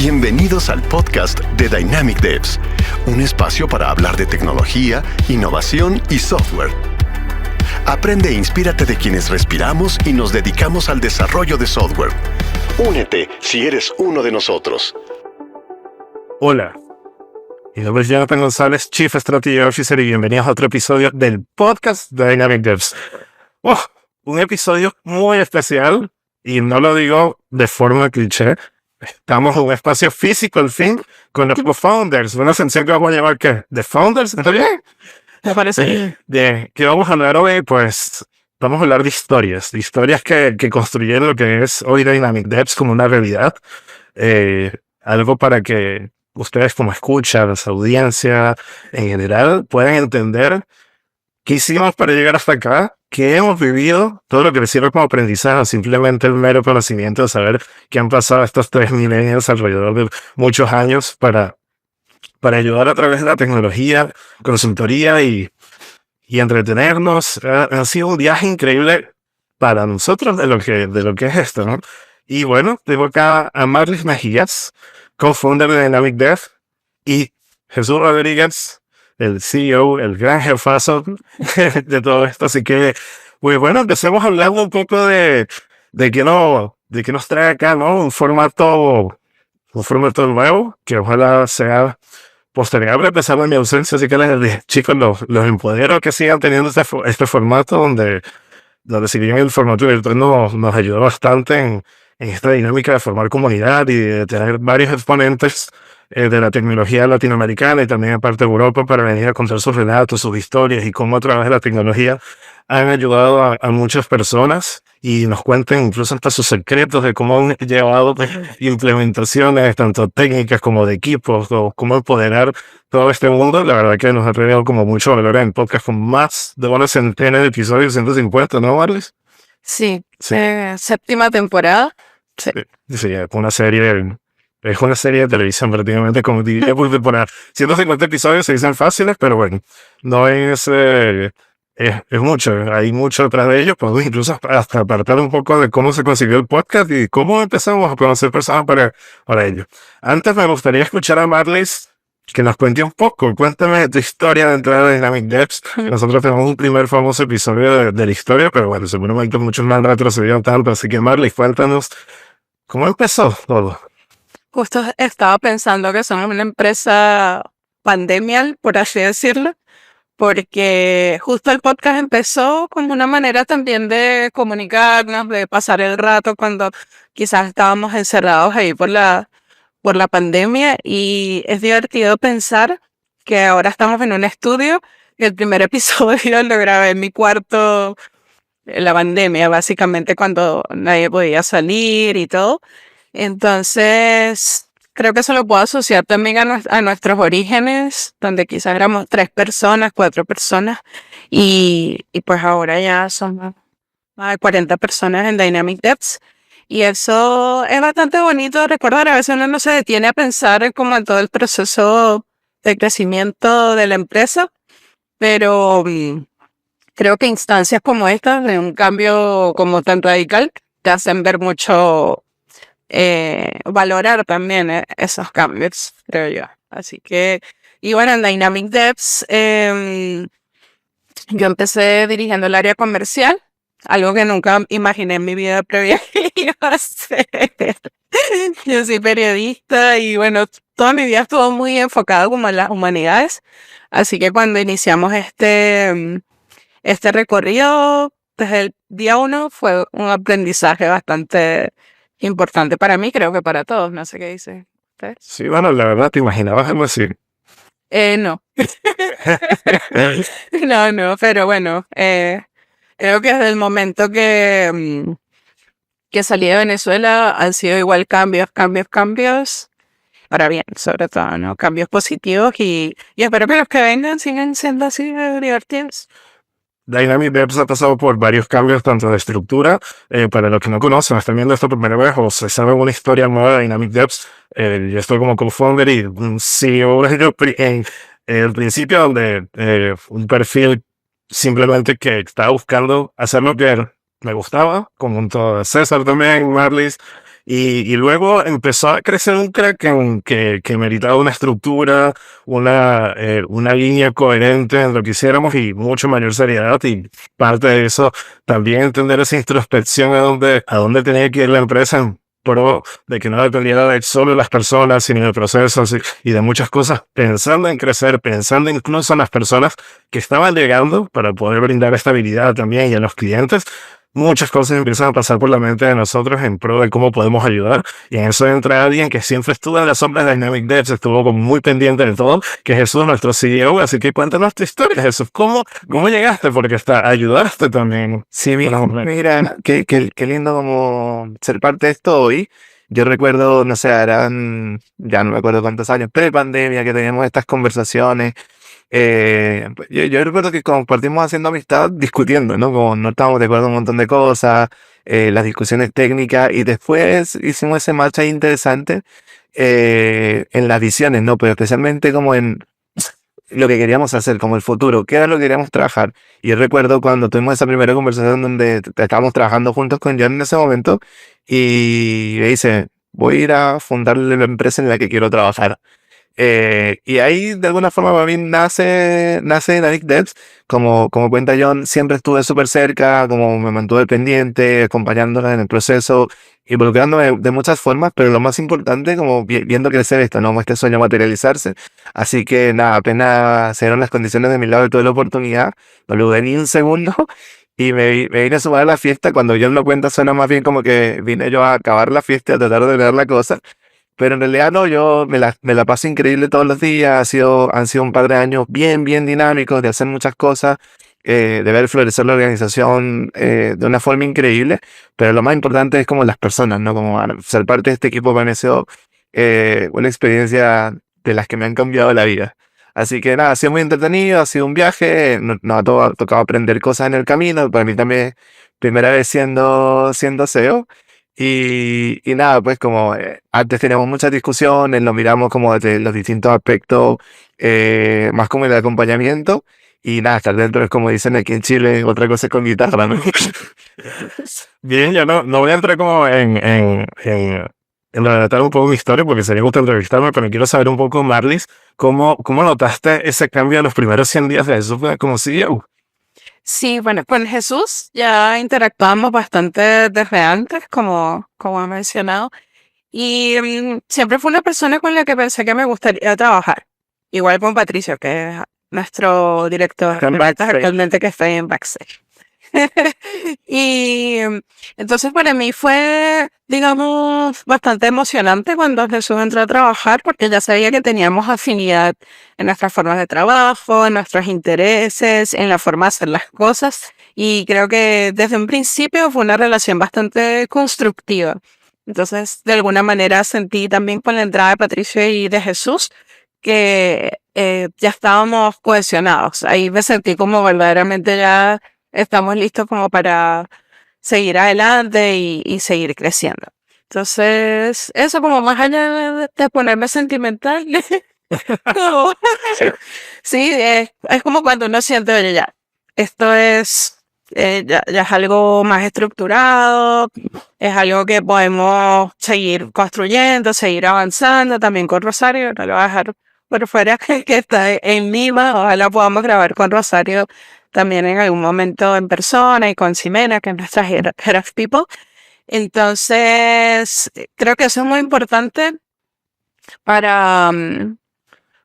Bienvenidos al podcast de Dynamic Devs, un espacio para hablar de tecnología, innovación y software. Aprende e inspírate de quienes respiramos y nos dedicamos al desarrollo de software. Únete si eres uno de nosotros. Hola, mi nombre es Jonathan González, Chief Strategy Officer, y bienvenidos a otro episodio del podcast de Dynamic Devs. Un episodio muy especial, y no lo digo de forma cliché. Estamos en un espacio físico, al fin, con los co-founders. Una sección que vamos a llamar, ¿qué? ¿The Founders? ¿Está bien? Me parece. ¿De qué vamos a hablar hoy? Pues vamos a hablar de historias que construyeron lo que es hoy Dynamic Devs como una realidad. Algo para que ustedes como escuchan, la audiencia en general, puedan entender qué hicimos para llegar hasta acá, qué hemos vivido, todo lo que sirve como aprendizaje, simplemente el mero conocimiento de saber qué han pasado estos 3 milenios alrededor de muchos años para ayudar a través de la tecnología, consultoría y entretenernos. Ha sido un viaje increíble para nosotros de lo que es esto, ¿no? Y bueno, tengo acá a Marlis Mejías, co-founder de Dynamic Devs, y Jesús Rodríguez, el CEO, el gran jefazo de todo esto. Así que, pues bueno, empecemos hablando un poco de qué nos trae acá, ¿no? Un formato nuevo, que ojalá sea postergable a pesar de mi ausencia. Así que les dije, chicos, los empodero que sigan teniendo este formato donde si bien el formato virtual nos ayudó bastante en esta dinámica de formar comunidad y de tener varios exponentes de la tecnología latinoamericana y también aparte de Europa para venir a contar sus relatos, sus historias y cómo a través de la tecnología han ayudado a muchas personas y nos cuenten incluso hasta sus secretos de cómo han llevado implementaciones tanto técnicas como de equipos o cómo empoderar todo este mundo. La verdad que nos ha traído como mucho valor en podcast con más de una centena de episodios, 150, ¿no, Marlis? Sí. Séptima temporada. Sí. Sí, es una serie de televisión prácticamente, como diría, por temporada. 150 episodios se dicen fáciles, pero bueno, no es mucho, hay mucho detrás de ellos. Podemos incluso hasta apartar un poco de cómo se consiguió el podcast y cómo empezamos a conocer personas para ello. Antes me gustaría escuchar a Marlis que nos cuente un poco. Cuéntame tu historia dentro de Dynamic Devs. Nosotros tenemos un primer famoso episodio de la historia, pero bueno, seguramente muchos más retrocedieron tanto. Así que Marlis, cuéntanos cómo empezó todo. Justo estaba pensando que somos una empresa pandemial, por así decirlo, porque justo el podcast empezó como una manera también de comunicarnos, de pasar el rato cuando quizás estábamos encerrados ahí por la pandemia, y es divertido pensar que ahora estamos en un estudio y el primer episodio lo grabé en mi cuarto en la pandemia, básicamente cuando nadie podía salir y todo. Entonces, creo que eso lo puedo asociar también a nuestros orígenes, donde quizás éramos 3 personas, 4 personas, y pues ahora ya somos más de 40 personas en Dynamic Devs. Y eso es bastante bonito de recordar. A veces uno no se detiene a pensar en como en todo el proceso de crecimiento de la empresa, pero creo que instancias como estas, de un cambio como tan radical, te hacen ver mucho, valorar también esos cambios, creo yo. Así que, y bueno, en Dynamic Devs, yo empecé dirigiendo el área comercial, algo que nunca imaginé en mi vida previa que iba a hacer. Yo soy periodista y bueno, toda mi vida estuvo muy enfocada como en las humanidades. Así que cuando iniciamos este recorrido, desde el día 1 fue un aprendizaje bastante importante para mí, creo que para todos. No sé qué dice usted. Sí, bueno, la verdad, ¿te imaginabas algo así? No. No, pero bueno, creo que desde el momento que salí de Venezuela han sido igual cambios. Para bien, sobre todo, ¿no? Cambios positivos y espero que los que vengan sigan siendo así de divertidos. Dynamic Devs ha pasado por varios cambios, tanto de estructura, para los que no conocen, están viendo esto por primera vez o se sabe una historia nueva de Dynamic Devs. Yo estoy como co-founder y un CEO en el principio, donde un perfil simplemente que estaba buscando hacer lo que me gustaba, como un todo César también, Marlis, Y luego empezó a crecer un Kraken que meritaba una estructura, una línea coherente en lo que hiciéramos y mucho mayor seriedad. Y parte de eso, también entender esa introspección a dónde tenía que ir la empresa en pro de que no dependiera de solo las personas, sino de procesos y de muchas cosas, pensando en crecer, pensando incluso en las personas que estaban llegando para poder brindar estabilidad también y a los clientes. Muchas cosas empiezan a pasar por la mente de nosotros en pro de cómo podemos ayudar. Y en eso entra alguien que siempre estuvo en las sombras de Dynamic Devs, estuvo como muy pendiente de todo, que es Jesús, nuestro CEO. Así que cuéntanos tu historia, Jesús. ¿Cómo llegaste? Porque ayudaste también. Sí, mira, qué lindo como ser parte de esto hoy. Yo recuerdo, no sé, ya no me acuerdo cuántos años, pre-pandemia, que teníamos estas conversaciones. Yo recuerdo que compartimos haciendo amistad, discutiendo, ¿no? Como no estábamos de acuerdo en un montón de cosas, las discusiones técnicas, y después hicimos ese match ahí interesante en las visiones, ¿no? Pero especialmente como en lo que queríamos hacer, como el futuro, qué era lo que queríamos trabajar. Y yo recuerdo cuando tuvimos esa primera conversación donde estábamos trabajando juntos con John en ese momento, y me dice, voy a ir a fundar la empresa en la que quiero trabajar. Y ahí de alguna forma para mí nace Dynamic Devs. Como cuenta John, siempre estuve súper cerca, como me mantuve pendiente, acompañándola en el proceso, involucrándome de muchas formas, pero lo más importante, como viendo crecer esto, ¿no? Este sueño materializarse. Así que nada, apenas se dieron las condiciones de mi lado y tuve la oportunidad, no lo dudé ni un segundo. Y me vine a sumar a la fiesta. Cuando John lo cuenta, suena más bien como que vine yo a acabar la fiesta, a tratar de ver la cosa. Pero en realidad no, yo me la paso increíble todos los días. Han sido un par de años bien dinámicos, de hacer muchas cosas, de ver florecer la organización de una forma increíble. Pero lo más importante es como las personas, ¿no? Como ser parte de este equipo me ha sido una experiencia de las que me han cambiado la vida. Así que nada, ha sido muy entretenido, ha sido un viaje, nos ha tocado aprender cosas en el camino. Para mí también, primera vez siendo CEO. Y nada, pues como antes teníamos muchas discusiones, lo miramos como desde los distintos aspectos, más como el acompañamiento. Y nada, estar dentro es como dicen aquí en Chile, otra cosa es con guitarra, ¿no? Bien, yo no voy a entrar como en relatar un poco mi historia, porque sería gusto entrevistarme, pero quiero saber un poco, Marlis, ¿cómo notaste ese cambio en los primeros 100 días de eso como CEO? Sí, bueno, con Jesús ya interactuamos bastante desde antes, como he mencionado, y siempre fue una persona con la que pensé que me gustaría trabajar. Igual con Patricio, que es nuestro director Está en de ventas Backstage. actualmente, que está ahí en Backstage. Y entonces para mí fue, digamos, bastante emocionante cuando Jesús entró a trabajar, porque ya sabía que teníamos afinidad en nuestras formas de trabajo, en nuestros intereses, en la forma de hacer las cosas. Y creo que desde un principio fue una relación bastante constructiva. Entonces, de alguna manera sentí también con la entrada de Patricio y de Jesús que ya estábamos cohesionados. Ahí me sentí como verdaderamente ya estamos listos como para seguir adelante y seguir creciendo. Entonces, eso como más allá de ponerme sentimental, como- sí, es como cuando uno siente, oye, ya, esto es, ya es algo más estructurado, es algo que podemos seguir construyendo, seguir avanzando, también con Rosario, no lo voy a dejar por fuera, que está en Lima, ojalá podamos grabar con Rosario también en algún momento en persona y con Ximena, que es nuestra Head of People. Entonces, creo que eso es muy importante para,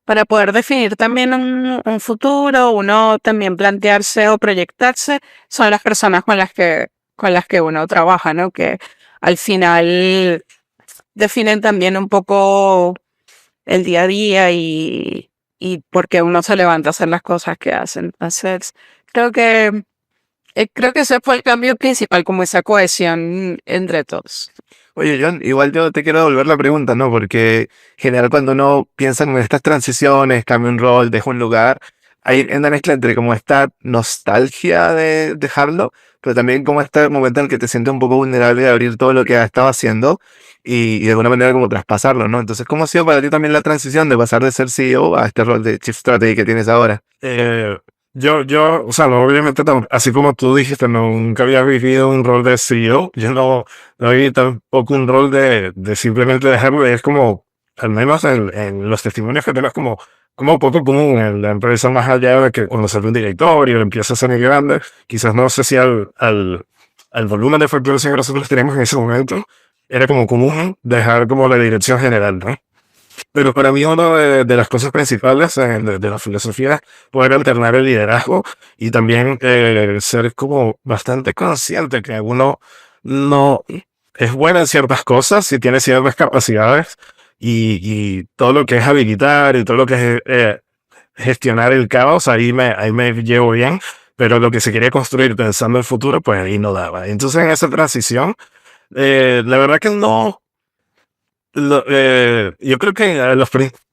para poder definir también un futuro, uno también plantearse o proyectarse, son las personas con las que uno trabaja, ¿no? Que al final definen también un poco el día a día y por qué uno se levanta a hacer las cosas que hace. Entonces, creo que ese fue el cambio principal, como esa cohesión entre todos. Oye, John, igual yo te quiero devolver la pregunta, ¿no? Porque en general cuando uno piensa en estas transiciones, cambia un rol, deja un lugar, hay una mezcla entre como esta nostalgia de dejarlo, pero también como este momento en el que te sientes un poco vulnerable de abrir todo lo que has estado haciendo y de alguna manera como traspasarlo, ¿no? Entonces, ¿cómo ha sido para ti también la transición de pasar de ser CEO a este rol de Chief Strategy que tienes ahora? Eh, o sea, no, obviamente, así como tú dijiste, nunca había vivido un rol de CEO. Yo no viví tampoco un rol de simplemente dejarlo. Es como, al menos en los testimonios que tengo, es como poco común en la empresa, más allá de que cuando sale un directorio, empieza a ser grande, quizás no sé si al volumen de facturación que nosotros teníamos en ese momento, era como común dejar como la dirección general, ¿no? Pero para mí una de las cosas principales de la filosofía es poder alternar el liderazgo y también ser como bastante consciente que uno no es bueno en ciertas cosas y tiene ciertas capacidades y todo lo que es habilitar y todo lo que es gestionar el caos, ahí me llevo bien, pero lo que se quería construir pensando en el futuro, pues ahí no daba. Entonces en esa transición, la verdad que no. Yo creo que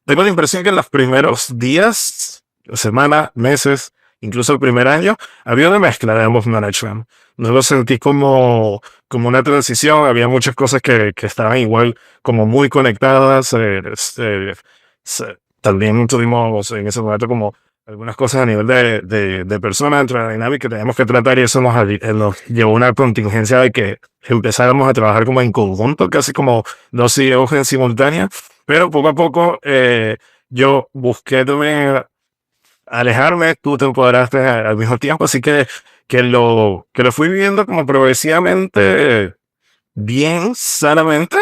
tengo la impresión que en los primeros días, semanas, meses, incluso el primer año, había una mezcla de ambos management. No lo sentí como una transición, había muchas cosas que estaban igual como muy conectadas. También tuvimos en ese momento como algunas cosas a nivel de personas dentro de la dinámica que teníamos que tratar y eso nos llevó a una contingencia de que empezáramos a trabajar como en conjunto, casi como dos CEOs en simultánea, pero poco a poco yo busqué también alejarme, tú te empoderaste al mismo tiempo, así que lo fui viviendo como progresivamente bien, sanamente.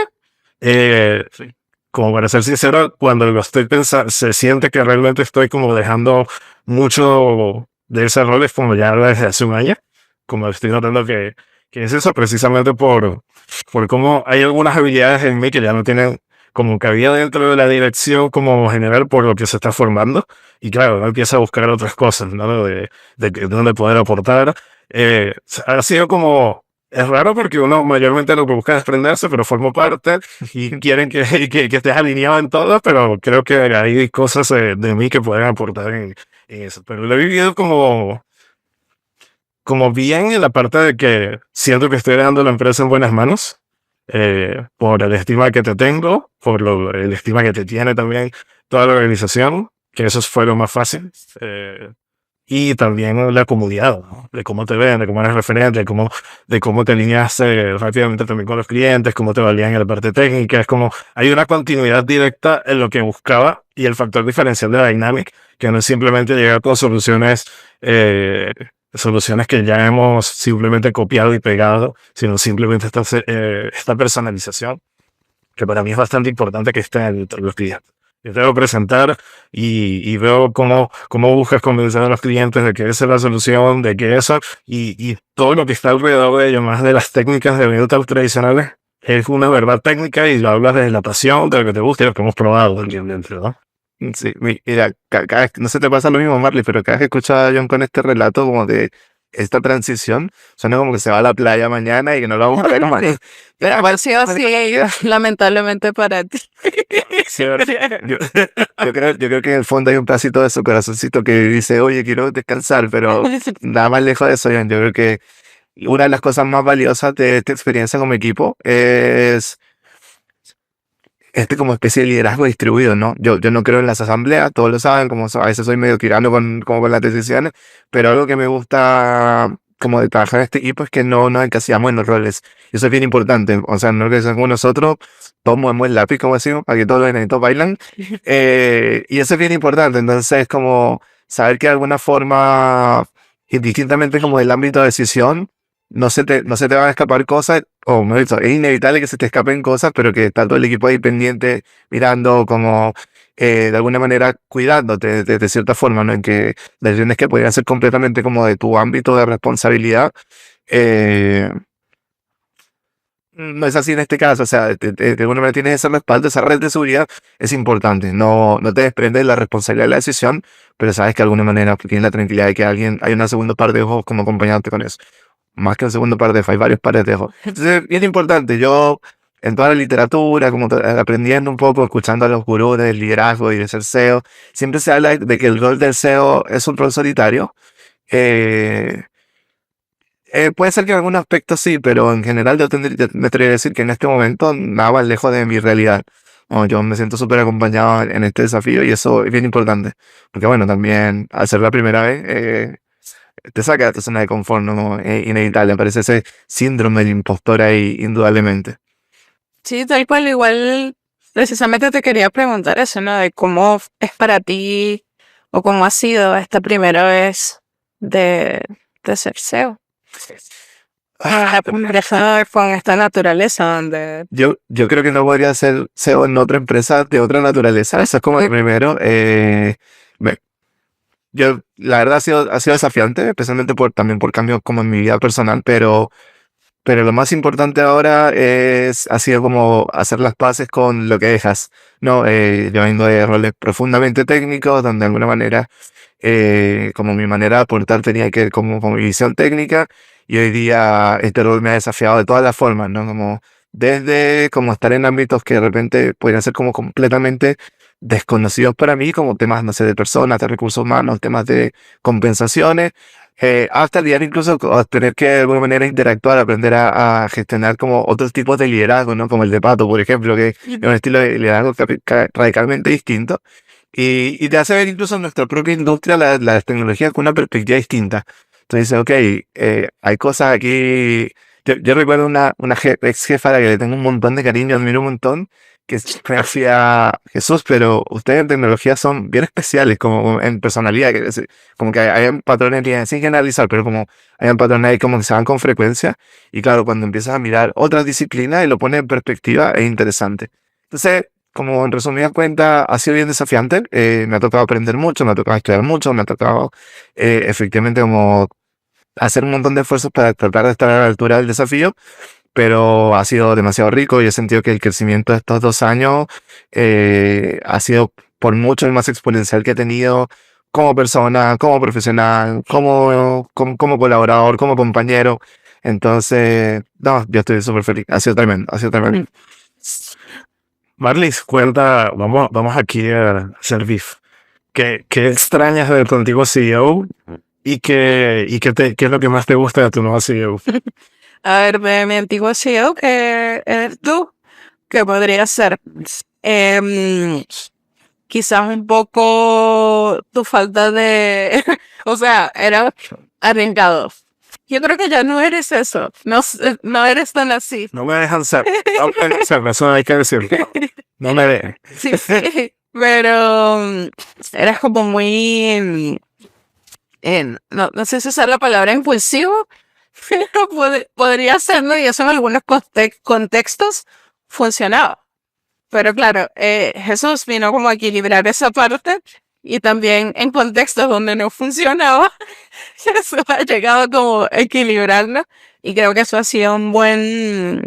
Sí. Como para ser sincero, cuando lo estoy pensando, se siente que realmente estoy como dejando mucho de ese rol, es como ya desde hace un año, como estoy notando que es eso precisamente por cómo hay algunas habilidades en mí que ya no tienen como cabida dentro de la dirección como general por lo que se está formando. Y claro, uno empieza a buscar otras cosas, ¿no? De dónde poder aportar. Ha sido como, es raro porque uno mayormente lo que busca es desprenderse, pero formo parte y quieren que estés alineado en todo, pero creo que hay cosas de mí que pueden aportar en eso. Pero lo he vivido como bien en la parte de que siento que estoy dejando la empresa en buenas manos, por el estima que te tengo, el estima que te tiene también toda la organización, que eso fue lo más fácil. Y también la comunidad, ¿no? De cómo te ven, de cómo eres referente, de cómo te alineas rápidamente también con los clientes, cómo te valían en la parte técnica. Es como hay una continuidad directa en lo que buscaba y el factor diferencial de la Dynamic, que no es simplemente llegar con soluciones que ya hemos simplemente copiado y pegado, sino simplemente esta personalización, que para mí es bastante importante que esté dentro de los clientes. Yo tengo que presentar y veo cómo buscas convencer a los clientes de que esa es la solución, de que eso, y todo lo que está alrededor de ello, más de las técnicas de ventas tradicionales, es una verdad técnica y lo hablas desde la pasión, de lo que te gusta y lo que hemos probado, ¿entiendes? ¿No? Sí, mira, cada vez, no sé te pasa lo mismo, Marley, pero cada vez que escucho a John con este relato como de esta transición, suena como que se va a la playa mañana y que no lo vamos a ver más. Ha sido así, lamentablemente para ti. Sí, yo creo que en el fondo hay un pedacito de su corazoncito que dice, oye, quiero descansar, pero nada más lejos de eso, John. Yo creo que una de las cosas más valiosas de esta experiencia como equipo es como especie de liderazgo distribuido, ¿no? Yo no creo en las asambleas, todos lo saben, como a veces soy medio tirano como con las decisiones, pero algo que me gusta como de trabajar en este equipo es que no nos encasillamos en los roles. Y eso es bien importante. O sea, no que seamos nosotros, todos movemos el lápiz, como decimos, para que todos los enanitos bailan. Y eso es bien importante. Entonces, como saber que de alguna forma, indistintamente como del ámbito de decisión, no se te van a escapar cosas, o mejor dicho, es inevitable que se te escapen cosas, pero que está todo el equipo ahí pendiente, mirando, como de alguna manera cuidándote de cierta forma, ¿no? En que decisiones que podrían ser completamente como de tu ámbito de responsabilidad, eh, no es así en este caso. O sea, de alguna manera tienes ese respaldo, esa red de seguridad es importante. No te desprendes de la responsabilidad de la decisión, pero sabes que de alguna manera tienes la tranquilidad de que hay una segunda parte de ojos como acompañante con eso. Más que un segundo par de ojos, hay varios pares de ojos. Entonces, bien importante. Yo, en toda la literatura, como aprendiendo un poco, escuchando a los gurús del liderazgo y de ser CEO, siempre se habla de que el rol del CEO es un rol solitario. Eh, puede ser que en algún aspecto sí, pero en general yo me atrevería a decir que en este momento nada más lejos de mi realidad. o yo me siento súper acompañado en este desafío y eso es bien importante. Porque bueno, también al ser la primera vez, te saca de tu zona de confort, ¿no? Es inevitable, aparece ese síndrome del impostor ahí, indudablemente. Sí, tal cual, igual, precisamente te quería preguntar eso, ¿no? De cómo es para ti o cómo ha sido esta primera vez de ser SEO. La primera vez con esta naturaleza donde... Yo creo que no podría ser SEO en otra empresa de otra naturaleza. Eso es como el primero. La verdad ha sido desafiante, especialmente también por cambios como en mi vida personal, pero lo más importante ahora ha sido como hacer las paces con lo que dejas, ¿no? Yo vengo de roles profundamente técnicos, donde de alguna manera, como mi manera de aportar tenía que ver como con mi visión técnica, y hoy día este rol me ha desafiado de todas las formas, ¿no? Como desde como estar en ámbitos que de repente podrían ser como completamente desconocidos para mí, como temas, no sé, de personas, de recursos humanos, temas de compensaciones, hasta lidiar incluso a tener que de alguna manera interactuar, aprender a gestionar como otros tipos de liderazgo, ¿no? Como el de Pato, por ejemplo, que es un estilo de liderazgo radicalmente distinto. Y te hace ver incluso en nuestra propia industria la tecnología con una perspectiva distinta. Entonces, ok, hay cosas aquí. Yo recuerdo una ex jefa a la que le tengo un montón de cariño, admiro un montón, que me decía, Jesús, pero ustedes en tecnología son bien especiales, como en personalidad, como que hay patrones que sin generalizar, pero como hay patrones ahí como que se van con frecuencia, y claro, cuando empiezas a mirar otras disciplinas y lo pones en perspectiva, es interesante. Entonces, como en resumidas cuentas, ha sido bien desafiante, me ha tocado aprender mucho, me ha tocado estudiar mucho, me ha tocado efectivamente como hacer un montón de esfuerzos para tratar de estar a la altura del desafío, pero ha sido demasiado rico y he sentido que el crecimiento de estos 2 años ha sido por mucho el más exponencial que he tenido como persona, como profesional, como colaborador, como compañero. Entonces, no, yo estoy súper feliz. Ha sido tremendo, ha sido tremendo. Marlis, cuenta, vamos aquí a hacer beef. ¿Qué extrañas de tu antiguo CEO qué es lo que más te gusta de tu nuevo CEO? A ver, de mi antiguo CEO, eres tú, que podría ser quizás un poco tu falta de... o sea, era arriesgado. Yo creo que ya no eres eso, no eres tan así. No me dejan ser, eso hay que decirlo. No me dejan. Sí, sí, pero eras como muy... no sé si usar la palabra impulsivo, pero podría serlo y eso en algunos contextos funcionaba. Pero claro, Jesús vino como a equilibrar esa parte y también en contextos donde no funcionaba, Jesús ha llegado como a equilibrarlo y creo que eso ha sido una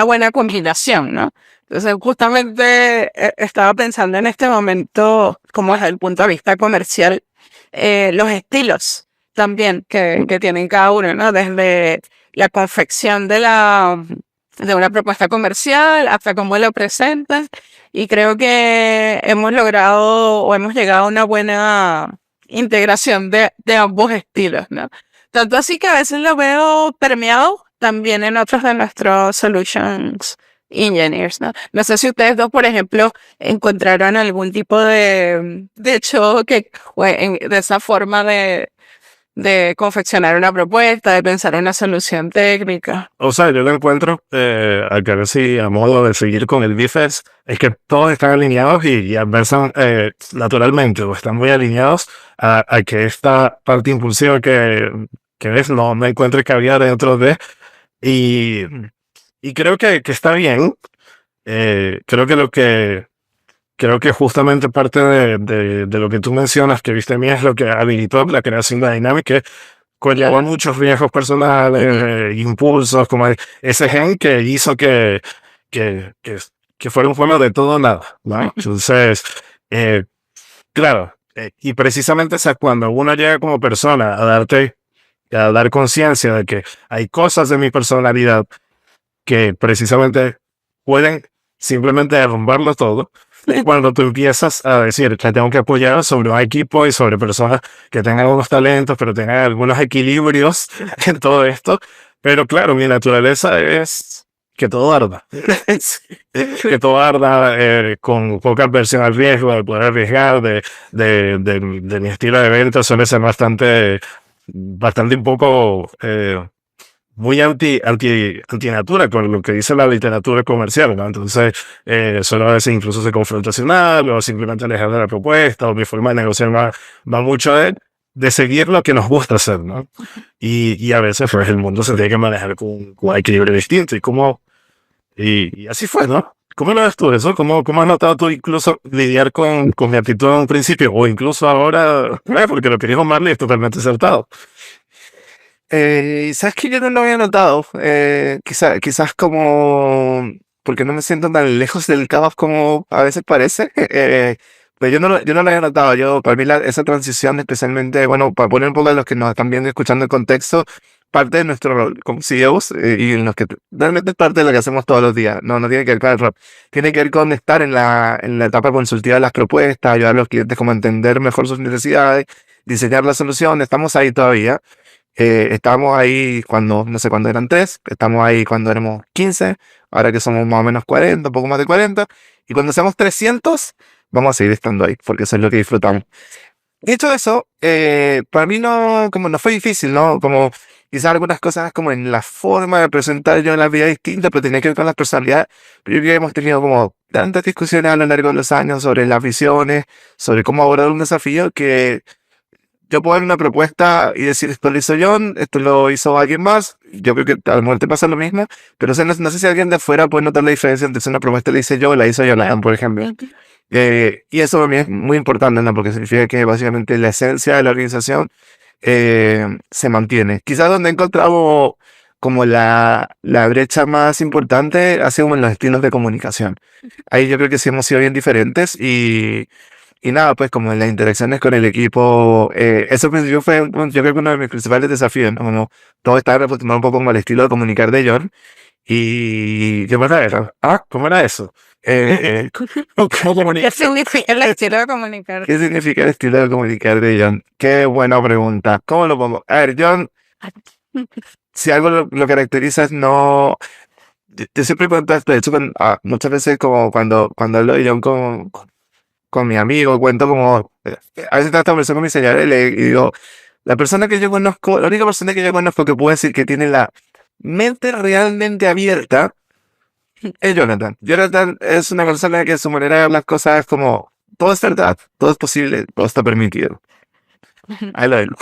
buena combinación, ¿no? Entonces justamente estaba pensando en este momento, como desde el punto de vista comercial, los estilos también que tienen cada uno, ¿no? Desde la confección de una propuesta comercial hasta cómo lo presentan. Y creo que hemos logrado o hemos llegado a una buena integración de ambos estilos, ¿no? Tanto así que a veces lo veo permeado también en otros de nuestros solutions engineers, ¿no? No sé si ustedes dos, por ejemplo, encontraron algún tipo de choque de esa forma de confeccionar una propuesta, de pensar en una solución técnica. O sea, yo lo encuentro, acá sí, a modo de seguir con el BIFES, es que todos están alineados y avanzan naturalmente, o están muy alineados a que esta parte impulsiva que ves no encuentre cabida dentro de, y creo que está bien. Creo que justamente parte de lo que tú mencionas, que viste mí, es lo que habilitó la creación de Dynamic, que conllevó muchos riesgos personales, impulsos, como ese gen que hizo que fuera un juego de todo o nada, ¿no? Entonces, claro, y precisamente cuando uno llega como persona a dar conciencia de que hay cosas de mi personalidad que precisamente pueden simplemente derrumbarlo todo. Cuando tú empiezas a decir que tengo que apoyar sobre un equipo y sobre personas que tengan algunos talentos, pero tengan algunos equilibrios en todo esto. Pero claro, mi naturaleza es que todo arda. Que todo arda, con poca aversión al riesgo, de poder arriesgar, de mi estilo de venta suele ser bastante un poco, muy antinatura con lo que dice la literatura comercial, ¿no? Entonces, solo a veces incluso ser confrontacional o simplemente alejar de la propuesta, o mi forma de negociar va mucho de seguir lo que nos gusta hacer, ¿no? Y a veces pues el mundo se tiene que manejar con equilibrio distinto y así fue, ¿no? ¿Cómo lo ves tú eso? ¿Cómo has notado tú incluso lidiar con mi actitud en un principio o incluso ahora? Porque lo que dijo Marley es totalmente acertado. ¿Sabes que yo no lo había notado? Quizás como porque no me siento tan lejos del caos como a veces parece. Pero yo no lo había notado. Para mí esa transición, especialmente, bueno, para poner un poco a los que nos están viendo y escuchando el contexto, parte de nuestro rol como CEOs, y en los que realmente es parte de lo que hacemos todos los días. No tiene que ver con el rol. Tiene que ver con estar en la etapa consultiva de las propuestas, ayudar a los clientes como a entender mejor sus necesidades, diseñar la solución. Estamos ahí todavía. Estábamos ahí cuando, no sé, cuando eran 3, estamos ahí cuando éramos 15, ahora que somos más o menos 40, un poco más de 40, y cuando seamos 300, vamos a seguir estando ahí, porque eso es lo que disfrutamos. Dicho eso, para mí no fue difícil, ¿no? Como quizás algunas cosas como en la forma de presentar yo en la vida distinta, pero tenía que ver con las personalidades. Pero yo creo que hemos tenido como tantas discusiones a lo largo de los años sobre las visiones, sobre cómo abordar un desafío, que yo puedo dar una propuesta y decir, esto lo hizo John, esto lo hizo alguien más. Yo creo que a lo mejor te pasa lo mismo, pero o sea, no sé si alguien de afuera puede notar la diferencia entre si una propuesta la hice yo o la hizo Jonathan, por ejemplo. Y eso para mí es muy importante, ¿no? Porque significa que básicamente la esencia de la organización se mantiene. Quizás donde he encontrado como la brecha más importante ha sido como en los estilos de comunicación. Ahí yo creo que sí hemos sido bien diferentes y nada, pues como en las interacciones con el equipo, eso al principio fue, yo creo que uno de mis principales desafíos, ¿no? Como todo estaba representado un poco como el estilo de comunicar de John. Y yo me era, ¿cómo era eso? ¿Qué significa el estilo de comunicar? ¿Qué significa el estilo de comunicar de John? Qué buena pregunta. ¿Cómo lo pongo? A ver, John, si algo lo caracteriza es no... Yo siempre cuento esto, de hecho, muchas veces como cuando hablo de John con mi amigo, cuento como... a veces trato de conversar con mi señora y digo, la única persona que yo conozco que puede decir que tiene la mente realmente abierta es Jonathan. Jonathan es una persona que su manera de ver las cosas es como, todo es verdad, todo es posible, todo está permitido. Ahí lo digo.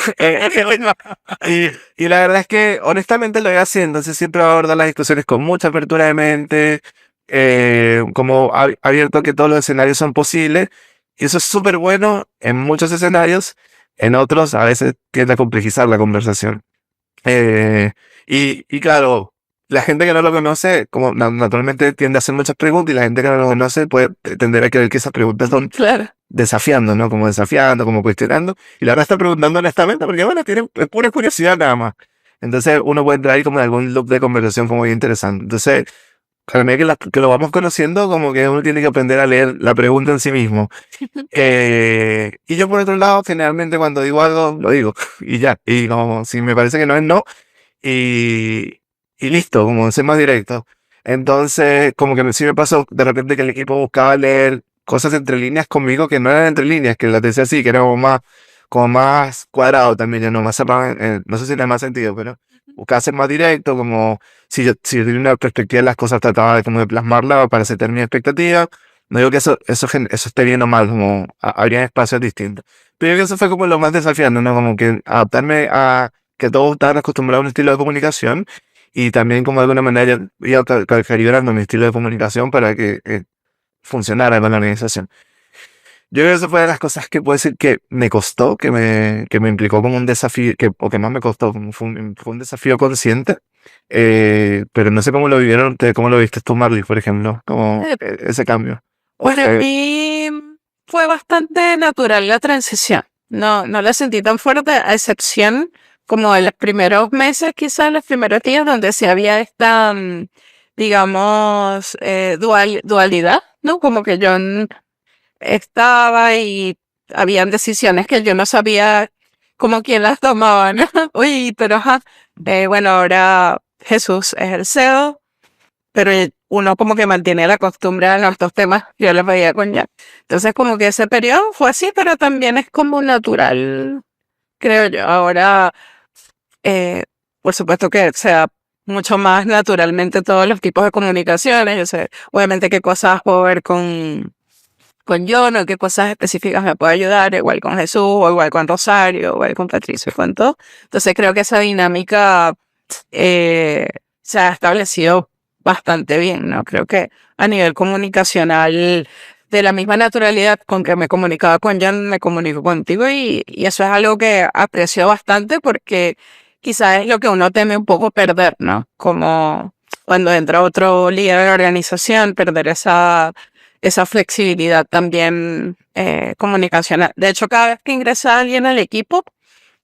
Y la verdad es que honestamente lo voy haciendo, entonces siempre va a abordar las discusiones con mucha apertura de mente, como abierto a que todos los escenarios son posibles, y eso es súper bueno en muchos escenarios, en otros a veces tiende a complejizar la conversación. Y claro, la gente que no lo conoce, como naturalmente tiende a hacer muchas preguntas, y la gente que no lo conoce puede tender a creer que esas preguntas son Claro. desafiando, ¿no? Como desafiando, como cuestionando. Y la verdad está preguntando honestamente, porque bueno, es pura curiosidad nada más. Entonces uno puede entrar ahí como en algún loop de conversación como bien interesante. Entonces, a medida que lo vamos conociendo, como que uno tiene que aprender a leer la pregunta en sí mismo. Y yo por otro lado, generalmente cuando digo algo, lo digo. Y ya. Y como si me parece que no es no. Y listo, como ser más directo. Entonces, como que sí me pasó de repente que el equipo buscaba leer cosas entre líneas conmigo que no eran entre líneas, que las decía así, que era como más cuadrado también, ya no más cerrado, no sé si tiene más sentido, pero buscaba ser más directo, como si yo tenía una perspectiva de las cosas, trataba de como de plasmarla para aceptar mi expectativa. No digo que eso esté bien o mal, como habría espacios distintos. Pero yo creo que eso fue como lo más desafiante, ¿no? Como que adaptarme a que todos estaban acostumbrados a un estilo de comunicación y también como de alguna manera iba calibrando mi estilo de comunicación para que funcionara con la organización. Yo creo que eso fue de las cosas que puedo decir que me costó, que me implicó como un desafío, o que más me costó, como fue un desafío consciente. Pero no sé cómo lo vivieron ustedes, cómo lo viste tú, Marley, por ejemplo, como ese cambio. Para mí fue bastante natural la transición. No la sentí tan fuerte, a excepción como en los primeros meses, quizás los primeros días, donde sí había esta, digamos, dualidad, ¿no? Como que yo estaba y habían decisiones que yo no sabía como quién las tomaba, ¿no? Uy, pero bueno, ahora Jesús es el CEO, pero uno como que mantiene la costumbre en estos temas, yo les veía con Jan. Entonces como que ese periodo fue así, pero también es como natural, creo yo. Ahora, eh, por supuesto que sea mucho más naturalmente todos los tipos de comunicaciones. Yo sé, obviamente, qué cosas puedo ver con John o qué cosas específicas me puede ayudar, igual con Jesús, o igual con Rosario, o igual con Patricio, con todo. Entonces creo que esa dinámica se ha establecido bastante bien, ¿no? Creo que a nivel comunicacional, de la misma naturalidad con que me comunicaba con Jan, me comunico contigo y eso es algo que aprecio bastante porque quizás es lo que uno teme un poco perder, ¿no? Como cuando entra otro líder de la organización, perder esa flexibilidad también comunicacional. De hecho, cada vez que ingresa alguien al equipo,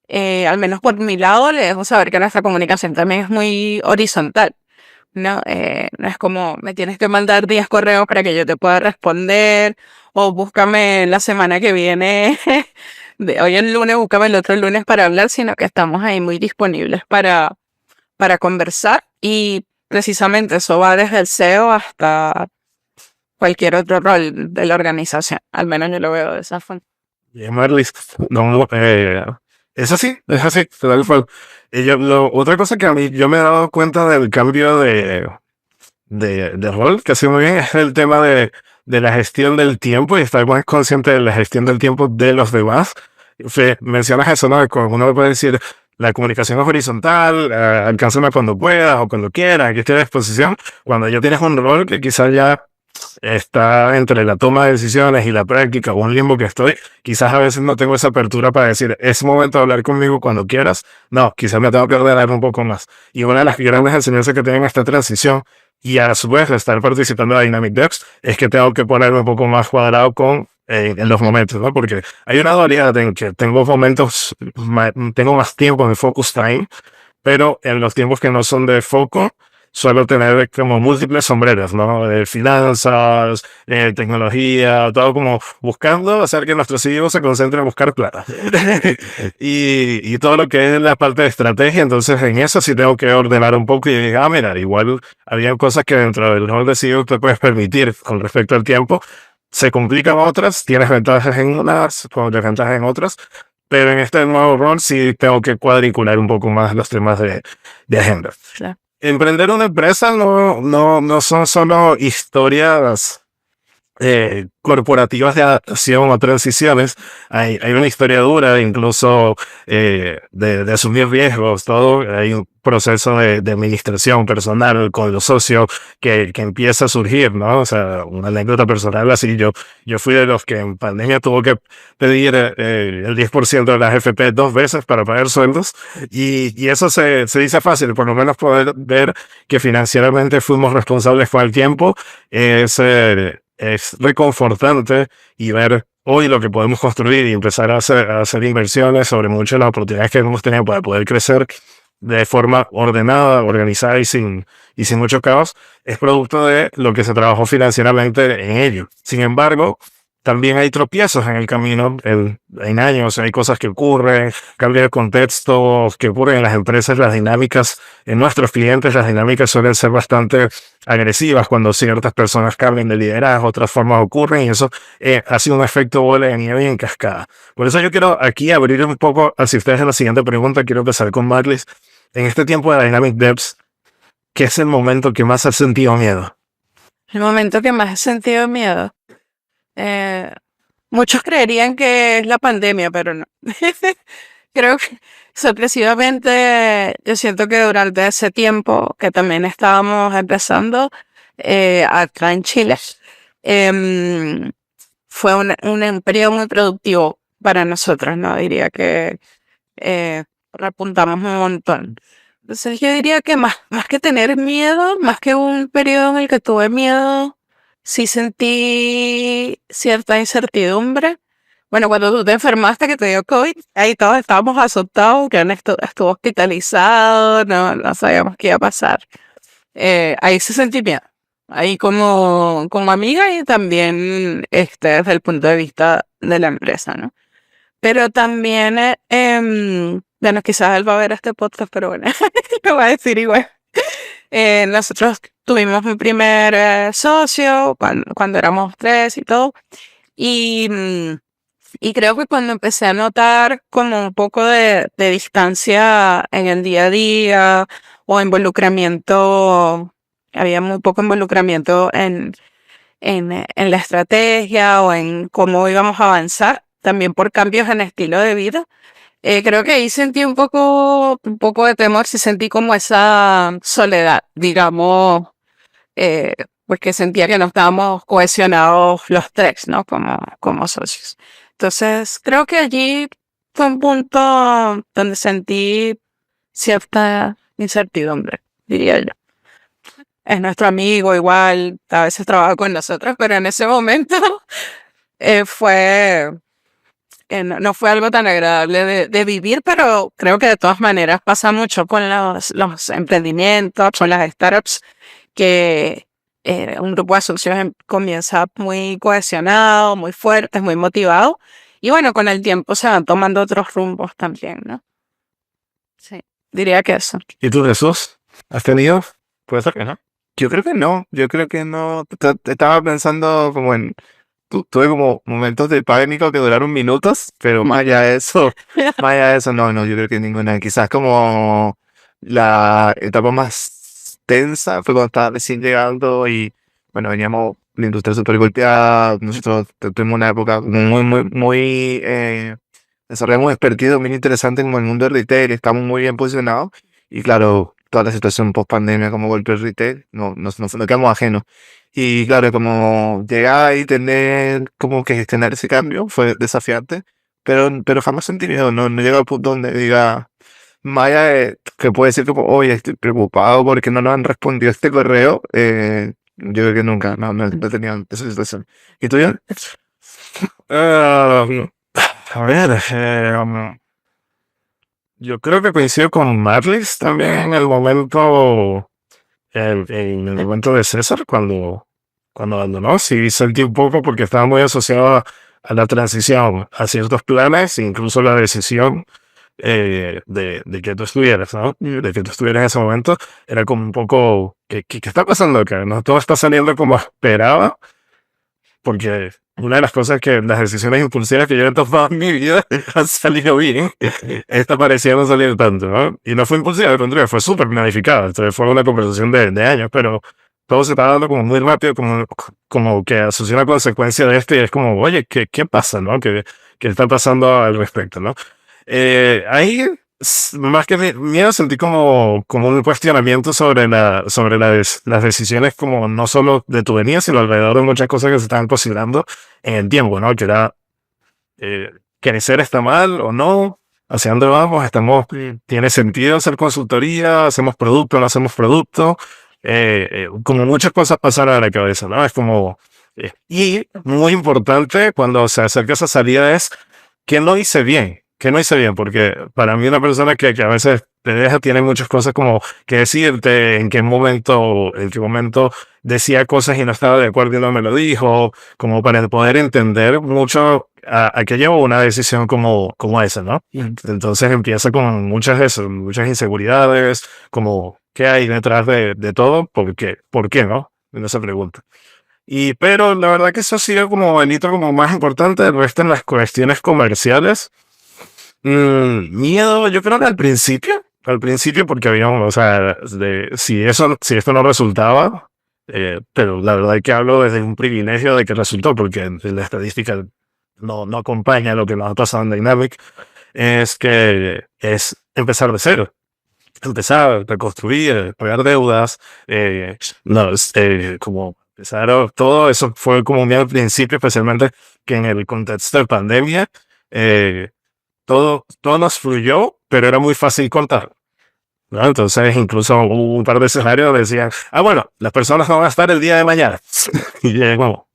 al menos por mi lado, le dejo saber que nuestra comunicación también es muy horizontal, ¿no? No es como me tienes que mandar 10 correos para que yo te pueda responder o búscame la semana que viene, hoy el lunes, búscame el otro lunes para hablar, sino que estamos ahí muy disponibles para conversar y precisamente eso va desde el SEO hasta cualquier otro rol de la organización. Al menos yo lo veo de esa forma. Bien, Marlis. No, es así, tal cual. Otra cosa que a mí yo me he dado cuenta del cambio de rol que hace muy bien es el tema de la gestión del tiempo y estar más consciente de la gestión del tiempo de los demás. Mencionas eso, ¿no? Como uno puede decir, la comunicación es horizontal, alcánzame cuando puedas o cuando quieras, aquí estoy a disposición. Cuando ya tienes un rol que quizás ya está entre la toma de decisiones y la práctica o un limbo que estoy, quizás a veces no tengo esa apertura para decir, es momento de hablar conmigo cuando quieras. No, quizás me tengo que ordenar un poco más. Y una de las grandes enseñanzas que tienen esta transición y a su vez estar participando en Dynamic Devs es que tengo que ponerme un poco más cuadrado en los momentos, ¿no? Porque hay una dualidad en que tengo momentos, tengo más tiempo de focus time, pero en los tiempos que no son de foco, suelo tener como múltiples sombreros, ¿no? De finanzas, tecnología, todo como buscando hacer que nuestro CEO se concentre en buscar plata. y todo lo que es la parte de estrategia, entonces en eso sí tengo que ordenar un poco y digo, mira, igual había cosas que dentro del rol de CEO te puedes permitir con respecto al tiempo, se complican otras, tienes ventajas en unas, con desventajas en otras, pero en este nuevo rol sí tengo que cuadricular un poco más los temas de agenda. Claro. Emprender una empresa no son solo historias corporativas de adaptación o transiciones. Hay una historia dura, incluso de asumir riesgos, todo. Hay un proceso de administración personal con los socios que empieza a surgir, ¿no? O sea, una anécdota personal así. Yo fui de los que en pandemia tuvo que pedir el 10% de las FP 2 veces para pagar sueldos. Y eso se dice fácil, por lo menos poder ver que financieramente fuimos responsables con el tiempo. Es reconfortante y ver hoy lo que podemos construir y empezar a hacer inversiones sobre muchas de las oportunidades que hemos tenido para poder crecer de forma ordenada, organizada y sin mucho caos, es producto de lo que se trabajó financieramente en ello. Sin embargo, también hay tropiezos en el camino, en años, hay cosas que ocurren, cambio de contexto que ocurren en las empresas, las dinámicas, en nuestros clientes, las dinámicas suelen ser bastante agresivas cuando ciertas personas cambian de liderazgo, otras formas ocurren y eso hace un efecto bola de nieve y en cascada. Por eso yo quiero aquí abrir un poco hacia ustedes en la siguiente pregunta, quiero empezar con Marlis. En este tiempo de Dynamic Devs, ¿qué es el momento que más has sentido miedo? El momento que más he sentido miedo. Muchos creerían que es la pandemia, pero no. Creo que sorpresivamente yo siento que durante ese tiempo que también estábamos empezando acá en Chile, fue un periodo muy productivo para nosotros, ¿no? Diría que repuntamos un montón. Entonces yo diría que más que tener miedo, más que un periodo en el que tuve miedo, sí sentí cierta incertidumbre. Bueno, cuando tú te enfermaste, que te dio COVID, ahí todos estábamos asustados, que estuvo hospitalizado, no sabíamos qué iba a pasar. Ahí se sentí miedo. Ahí como amiga y también desde el punto de vista de la empresa, ¿no? Pero también, bueno, quizás él va a ver este podcast, pero bueno, lo voy a decir igual. Nosotros tuvimos mi primer socio cuando éramos 3 y todo. Y, y creo que cuando empecé a notar como un poco de distancia en el día a día o involucramiento, había muy poco involucramiento en la estrategia o en cómo íbamos a avanzar, también por cambios en estilo de vida. Creo que ahí sentí un poco de temor, sí sentí como esa soledad, digamos, eh, porque sentía que no estábamos cohesionados los 3, ¿no? Como socios. Entonces, creo que allí fue un punto donde sentí cierta incertidumbre, diría yo. Es nuestro amigo, igual, a veces trabaja con nosotros, pero en ese momento fue no fue algo tan agradable de vivir, pero creo que de todas maneras pasa mucho con los emprendimientos, con las startups, que un grupo de socios comienza muy cohesionado, muy fuertes, muy motivado, y bueno, con el tiempo se van tomando otros rumbos también, ¿no? Sí, diría que eso. ¿Y tú, Jesús? ¿Has tenido? Puede ser que no. Yo creo que no, estaba pensando como tuve como momentos de pánico que duraron minutos, pero más allá de eso, no, yo creo que ninguna. Quizás como la etapa más tensa fue cuando estaba recién llegando y, bueno, veníamos la industria súper golpeada, nosotros tuvimos una época muy, desarrollamos un expertise muy interesante como el mundo del retail, estamos muy bien posicionados y claro, toda la situación post pandemia como golpeó el retail, no quedamos ajenos. Y claro, como llegar y tener como que gestionar ese cambio fue desafiante, pero jamás sentí miedo, no llego al punto donde diga, Maya, que puede decir como, oye, estoy preocupado porque no nos han respondido este correo. Yo creo que nunca, no he tenido esa situación. ¿Y tú, John? A ver, yo creo que coincido con Marlis también en el momento de César, cuando abandonó. Sí, sentí un poco porque estaba muy asociado a la transición, a ciertos planes, incluso la decisión de que tú estuvieras, ¿no? De que tú estuvieras en ese momento, era como un poco, ¿qué está pasando acá? No todo está saliendo como esperaba, porque una de las cosas que las decisiones impulsivas que yo he tomado en mi vida han salido bien, esta parecía no salir tanto, ¿no? Y no fue impulsiva, al contrario, fue súper planificada. Entonces fue una conversación de años, pero todo se está dando como muy rápido, como que asocia una consecuencia de esto y es como, oye, ¿qué pasa, no? ¿Qué está pasando al respecto, no? Ahí, más que miedo, sentí como un cuestionamiento sobre las decisiones, como no solo de tu venida, sino alrededor de muchas cosas que se estaban posicionando en el tiempo, ¿no? Que era, ¿crecer está mal o no? ¿Hacia dónde vamos? ¿Tiene sentido hacer consultoría? ¿Hacemos producto o no hacemos producto? Como muchas cosas pasaron a la cabeza, ¿no? Es como, y muy importante cuando se acerca esa salida es, ¿qué no hice bien? ¿Qué no hice bien? Porque para mí una persona que a veces te deja tiene muchas cosas como que decirte, en qué momento decía cosas y no estaba de acuerdo y no me lo dijo, como para poder entender mucho a qué llevó una decisión como esa, ¿no? Entonces empieza con muchas de esas, muchas inseguridades, como qué hay detrás de todo, ¿por qué no? No se pregunta. Pero la verdad que eso ha sido como el hito como más importante. El resto en las cuestiones comerciales. Miedo, yo creo que al principio porque habíamos, o sea, si esto no resultaba, pero la verdad es que hablo desde un privilegio de que resultó, porque la estadística no acompaña lo que nos ha pasado en Dynamic, es que es empezar de cero. Empezar, reconstruir, pagar deudas, como empezar, todo eso fue como muy al principio, especialmente que en el contexto de pandemia, todo nos fluyó, pero era muy fácil contar, ¿no? Entonces, incluso hubo un par de escenarios donde decían, bueno, las personas no van a estar el día de mañana. Y ya como,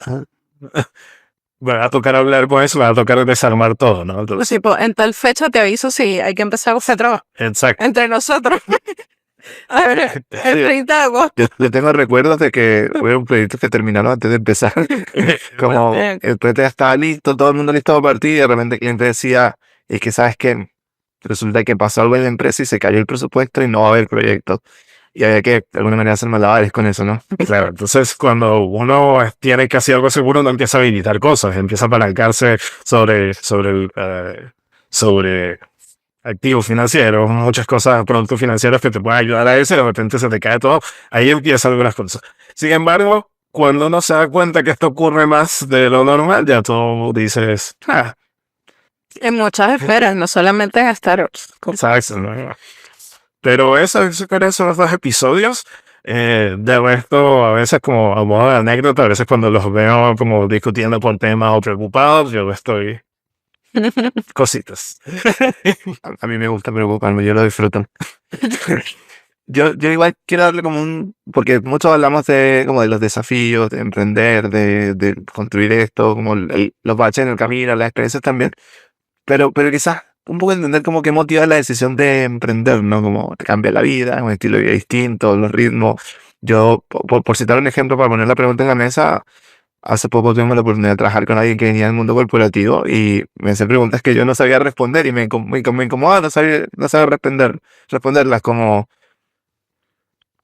me va a tocar hablar con eso, me va a tocar desarmar todo, ¿no? Entonces, Pues, tipo, en tal fecha te aviso si hay que empezar a hacer trabajo exacto. entre nosotros. A ver, el 30 de agosto. Yo tengo recuerdos de que hubo proyectos que terminaron antes de empezar. Como el proyecto ya estaba listo, todo el mundo listo para partir, y de repente el cliente decía, es que sabes que resulta que pasó algo en la empresa y se cayó el presupuesto y no va a haber proyecto. y había que de alguna manera hacer malabares con eso, ¿no? Claro, entonces cuando uno tiene casi algo seguro, no empieza a habilitar cosas, empieza a apalancarse sobre activos financieros, muchas cosas, productos financieros que te pueden ayudar a eso, y de repente se te cae todo. Ahí empiezan algunas cosas. Sin embargo, cuando uno se da cuenta que esto ocurre más de lo normal, ya tú dices, En muchas esferas, no solamente en startups. exacto, ¿no? Pero eso eran esos dos episodios. De resto, a veces como a modo de anécdota, a veces cuando los veo como discutiendo por temas o preocupados, yo estoy cositas. A mí me gusta preocuparme, yo lo disfruto. Yo igual quiero darle como porque muchos hablamos como de los desafíos, de emprender, de construir esto, como los baches en el camino, las experiencias también, pero quizás un poco entender como qué motiva la decisión de emprender, ¿no? Como te cambia la vida, un estilo de vida distinto, los ritmos. Yo, por citar un ejemplo, para poner la pregunta en la mesa, hace poco tuvimos la oportunidad de trabajar con alguien que venía del mundo corporativo y me hacía preguntas que yo no sabía responder y me incomodaba no sabía responderlas como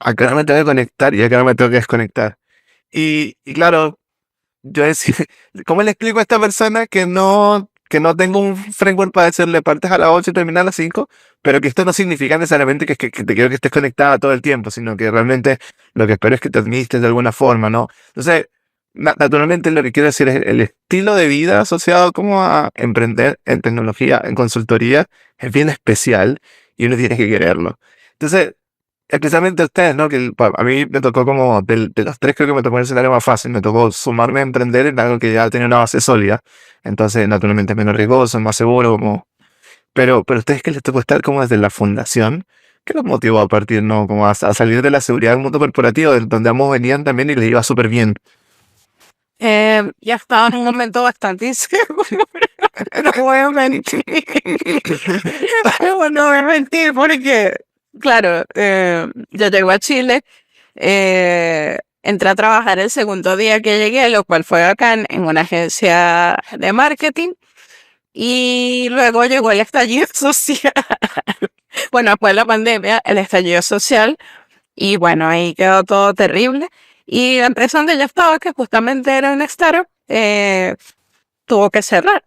a qué hora me tengo que conectar y a qué hora me tengo que desconectar. Y claro, yo decía, ¿cómo le explico a esta persona que no tengo un framework para decirle partes a las 8 y terminar a las 5? Pero que esto no significa necesariamente que te quiero que estés conectada todo el tiempo, sino que realmente lo que espero es que te administres de alguna forma, ¿no? Entonces, naturalmente lo que quiero decir es el estilo de vida asociado como a emprender en tecnología, en consultoría, es bien especial y uno tiene que quererlo. Entonces, especialmente ustedes, ¿no? A mí me tocó como, de los tres creo que me tocó el escenario más fácil, me tocó sumarme a emprender en algo que ya tenía una base sólida, entonces naturalmente es menos riesgoso, es más seguro, como... Pero ustedes que les tocó estar como desde la fundación, ¿qué los motivó a partir, ¿no? Como a salir de la seguridad del mundo corporativo, donde ambos venían también y les iba súper bien? Ya estaba en un momento bastante inseguro. No voy a mentir. No voy a mentir porque, claro, yo llego a Chile, entré a trabajar el segundo día que llegué, lo cual fue acá en una agencia de marketing, y luego llegó el estallido social. Bueno, después de la pandemia, el estallido social, y bueno, ahí quedó todo terrible. Y la empresa donde yo estaba, que justamente era una startup, tuvo que cerrar.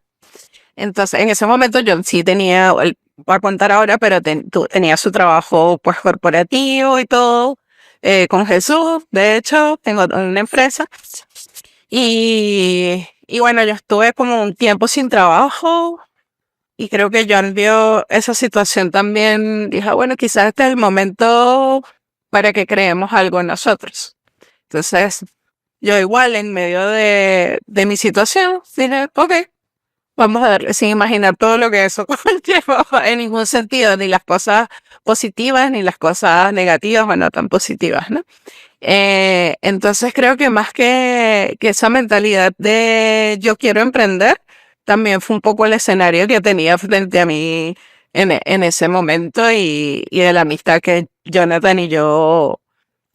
Entonces, en ese momento yo sí tenía, voy a contar ahora, pero tenía su trabajo pues corporativo y todo, con Jesús. De hecho, tengo una empresa. Y bueno, yo estuve como un tiempo sin trabajo y creo que John vio esa situación también. Dijo, bueno, quizás este es el momento para que creemos algo en nosotros. Entonces, yo igual en medio de mi situación, dije, ok, vamos a darle, sin imaginar todo lo que eso conlleva en ningún sentido, ni las cosas positivas, ni las cosas negativas, o no tan positivas, ¿no? Entonces creo que más que esa mentalidad de yo quiero emprender, también fue un poco el escenario que tenía frente a mí en ese momento y de la amistad que Jonathan y yo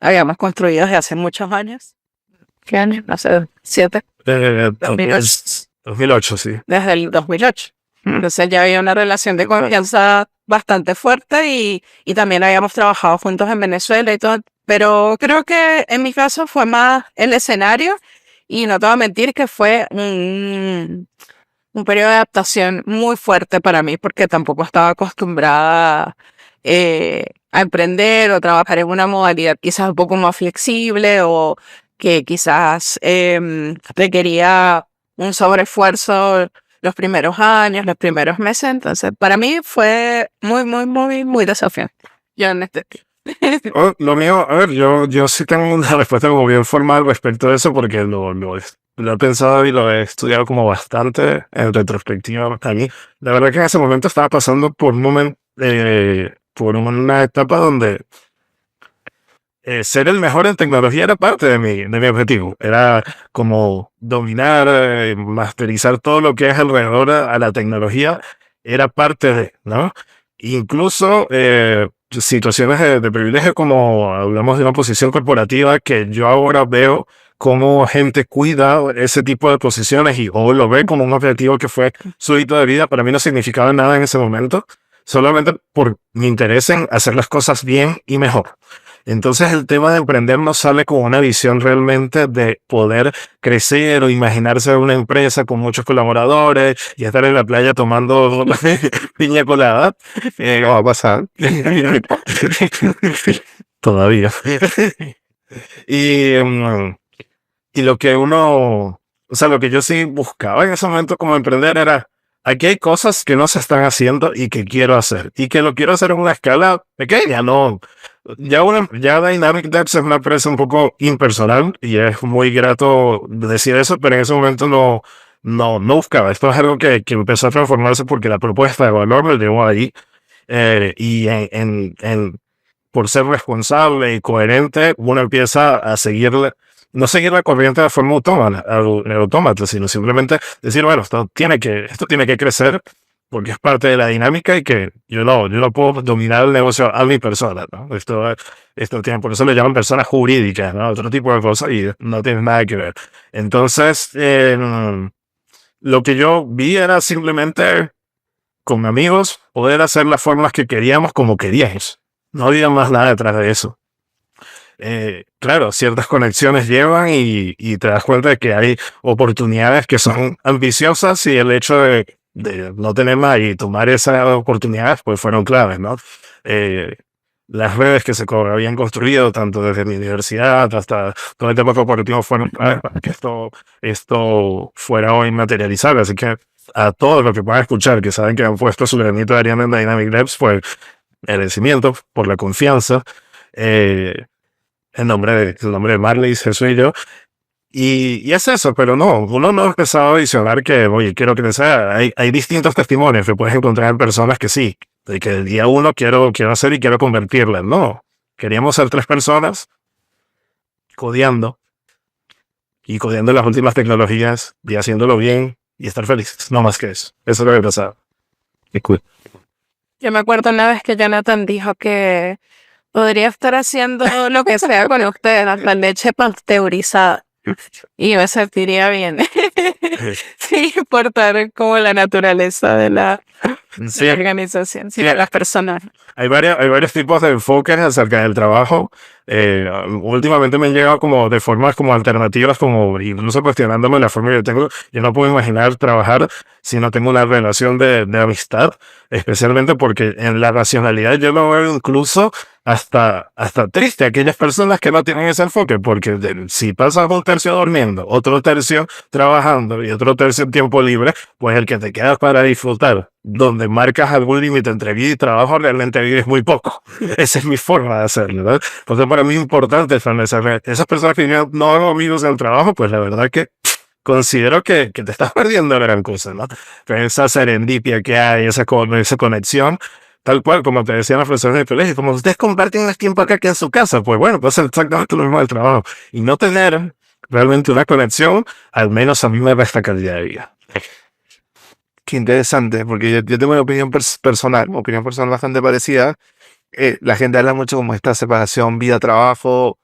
habíamos construido desde hace muchos años. ¿Qué años? No sé, 7. 2008, sí. Desde el 2008. Entonces ya había una relación de confianza bastante fuerte y también habíamos trabajado juntos en Venezuela y todo. Pero creo que en mi caso fue más el escenario y no te voy a mentir que fue un periodo de adaptación muy fuerte para mí porque tampoco estaba acostumbrada a emprender o trabajar en una modalidad quizás un poco más flexible o que quizás requería un sobreesfuerzo los primeros años, los primeros meses. Entonces, para mí fue muy, muy, muy, muy desafiante. Yo en este Lo mío, a ver, yo sí tengo una respuesta como bien formal respecto a eso porque lo he pensado y lo he estudiado como bastante en retrospectiva a mí. La verdad que en ese momento estaba pasando por un momento, por una etapa donde ser el mejor en tecnología era parte de mi objetivo. Era como dominar, masterizar todo lo que es alrededor a la tecnología, era parte de, ¿no? Incluso situaciones de privilegio, como hablamos de una posición corporativa, que yo ahora veo cómo gente cuida ese tipo de posiciones y hoy lo ve como un objetivo que fue su hito de vida. Para mí no significaba nada en ese momento, solamente por mi interés en hacer las cosas bien y mejor. Entonces el tema de emprender nos sale con una visión realmente de poder crecer o imaginarse una empresa con muchos colaboradores y estar en la playa tomando piña colada. No va a pasar. Todavía. Y, y lo que uno, o sea, lo que yo sí buscaba en ese momento como emprender era, aquí hay cosas que no se están haciendo y que quiero hacer. Y que lo quiero hacer en una escala pequeña, no. Ya Dynamic Devs es una empresa un poco impersonal y es muy grato decir eso, pero en ese momento no buscaba. Esto es algo que empezó a transformarse porque la propuesta de valor me llevó ahí. Y por ser responsable y coherente, uno empieza a seguirle, no seguir la corriente de forma autómata, sino simplemente decir, bueno, esto tiene que crecer porque es parte de la dinámica y que yo no puedo dominar el negocio a mi persona, ¿no? Esto tiene, por eso le llaman personas jurídicas, ¿no? Otro tipo de cosas y no tiene nada que ver. Entonces, lo que yo vi era simplemente con amigos poder hacer las formas que queríamos como queríamos. No había más nada detrás de eso. Claro, ciertas conexiones llevan y te das cuenta de que hay oportunidades que son ambiciosas y el hecho de no tenerlas y tomar esas oportunidades pues fueron claves, ¿no? Las redes que se habían construido tanto desde mi universidad hasta todo el tema corporativo fueron claves para que esto fuera hoy materializable. Así que a todos los que puedan escuchar, que saben que han puesto su granito de arena en Dynamic Devs, pues agradecimiento por la confianza. El nombre de Marley, Jesús y yo. Y es eso, pero no, uno no ha empezado a visionar que, oye, quiero que sea. Hay distintos testimonios que puedes encontrar en personas que sí, de que el día uno quiero hacer y quiero convertirlas. No, queríamos ser 3 personas codeando y codeando las últimas tecnologías y haciéndolo bien y estar felices. No más que eso. Eso es lo que pasaba. Yo me acuerdo una vez que Jonathan dijo que podría estar haciendo lo que sea con ustedes, hasta leche pasteurizada. Y me sentiría bien. Sin importar como la naturaleza de la Sí, organización, sino de las personas. hay varios tipos de enfoques acerca del trabajo. Últimamente me han llegado como de formas como alternativas, como incluso cuestionándome la forma que yo tengo. Yo no puedo imaginar trabajar si no tengo una relación de amistad, especialmente porque en la racionalidad yo lo veo incluso hasta triste aquellas personas que no tienen ese enfoque, porque si pasas un tercio durmiendo, otro tercio trabajando y otro tercio en tiempo libre, pues el que te quedas para disfrutar, donde marcas algún límite entre vida y trabajo, realmente vives muy poco. Esa es mi forma de hacerlo, ¿no? Entonces para mí es importante esas personas que no hago amigos en el trabajo, pues la verdad que considero que te estás perdiendo la gran cosa, ¿no? Pero esa serendipia que hay, esa conexión, tal cual, como te decían las profesoras del colegio, como ustedes comparten el tiempo acá que en su casa, pues bueno, pues es exactamente lo mismo del trabajo. Y no tener realmente una conexión, al menos a mí me resta calidad de vida. Qué interesante, porque yo tengo una opinión personal bastante parecida. La gente habla mucho como esta separación vida-trabajo.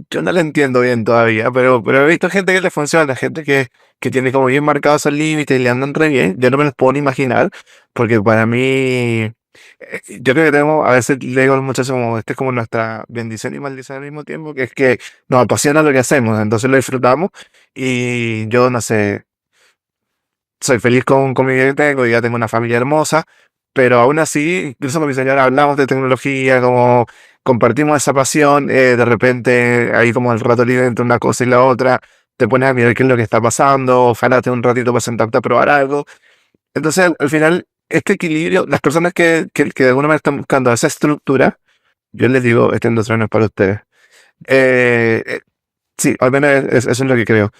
Yo no la entiendo bien todavía, pero he visto gente que le funciona, gente que tiene como bien marcados esos límites y le andan re bien. Yo no me los puedo ni imaginar, porque para mí, yo creo que tenemos, a veces le digo a los muchachos como, este es como nuestra bendición y maldición al mismo tiempo, que es que nos apasiona lo que hacemos, entonces lo disfrutamos y yo, no sé, soy feliz con mi vida que tengo, ya tengo una familia hermosa, pero aún así, incluso con mi señora hablamos de tecnología, como compartimos esa pasión, de repente ahí como el rato libre entre una cosa y la otra, te pones a mirar qué es lo que está pasando, ojalá te un ratito para sentarte a probar algo. Entonces, al final, este equilibrio, las personas que de alguna manera están buscando esa estructura, yo les digo, este industria no es para ustedes. Sí, al menos eso es lo que creo.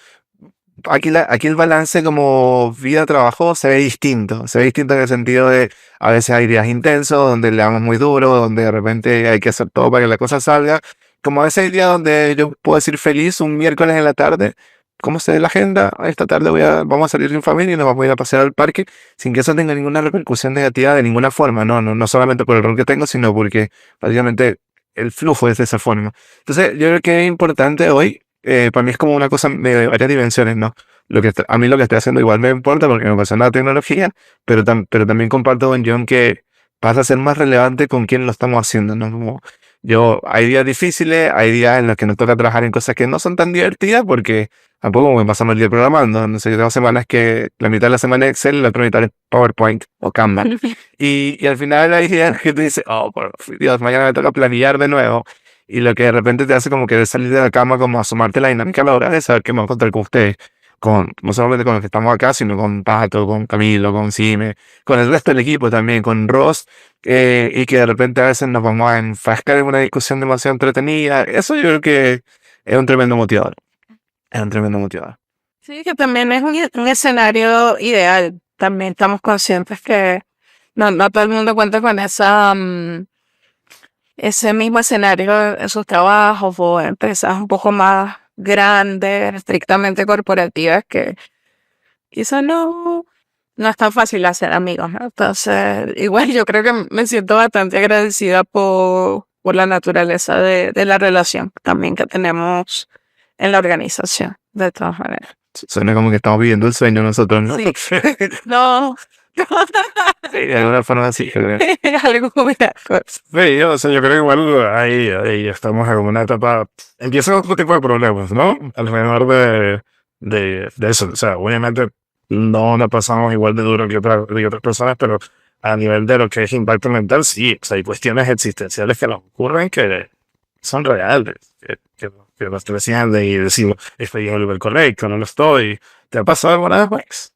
Aquí el balance como vida-trabajo se ve distinto. Se ve distinto en el sentido de a veces hay días intensos donde le damos muy duro, donde de repente hay que hacer todo para que la cosa salga. Como a veces hay días donde yo puedo decir feliz un miércoles en la tarde. ¿Cómo se ve la agenda? Esta tarde vamos a salir en familia y nos vamos a ir a pasear al parque sin que eso tenga ninguna repercusión negativa de ninguna forma. No solamente por el rol que tengo, sino porque prácticamente el flujo es de esa forma. Entonces, yo creo que es importante hoy. Para mí es como una cosa de varias dimensiones, ¿no? A mí lo que estoy haciendo igual me importa porque me apasiona la tecnología, pero también comparto con John que pasa a ser más relevante con quién lo estamos haciendo, ¿no? Como Hay días difíciles, hay días en los que nos toca trabajar en cosas que no son tan divertidas porque tampoco me pasamos el día programando. No sé, yo tengo semanas que la mitad de la semana es Excel, la otra mitad es PowerPoint o Canva. Y al final hay días que tú dices, oh, por Dios, mañana me toca planillar de nuevo. Y lo que de repente te hace como que salir de la cama, como asomarte a la dinámica laboral de saber que me voy a encontrar con ustedes. No solamente con los que estamos acá, sino con Pato, con Camilo, con Sime, con el resto del equipo también, con Ross, y que de repente a veces nos vamos a enfrascar en una discusión demasiado entretenida. Eso yo creo que es un tremendo motivador. Es un tremendo motivador. Sí, que también es un escenario ideal. También estamos conscientes que no todo el mundo cuenta con ese mismo escenario en sus trabajos o en empresas un poco más grandes, estrictamente corporativas, que quizás no es tan fácil hacer amigos, ¿no? Entonces, igual yo creo que me siento bastante agradecida por la naturaleza de la relación también que tenemos en la organización, de todas maneras. Suena como que estamos viviendo el sueño nosotros, ¿no? Sí. No. Sí, de alguna forma sí, yo creo. Algo como una cosa. Sí, o sea, yo creo que igual ahí estamos en una etapa, empiezan otro tipo de problemas, ¿no? Alrededor de eso. O sea, obviamente no la pasamos igual de duro que otras personas, pero a nivel de lo que es impacto mental, sí. O sea, hay cuestiones existenciales que nos ocurren que son reales, que nos trascienden y decimos, estoy en el lugar correcto, no lo estoy. ¿Te ha pasado alguna vez?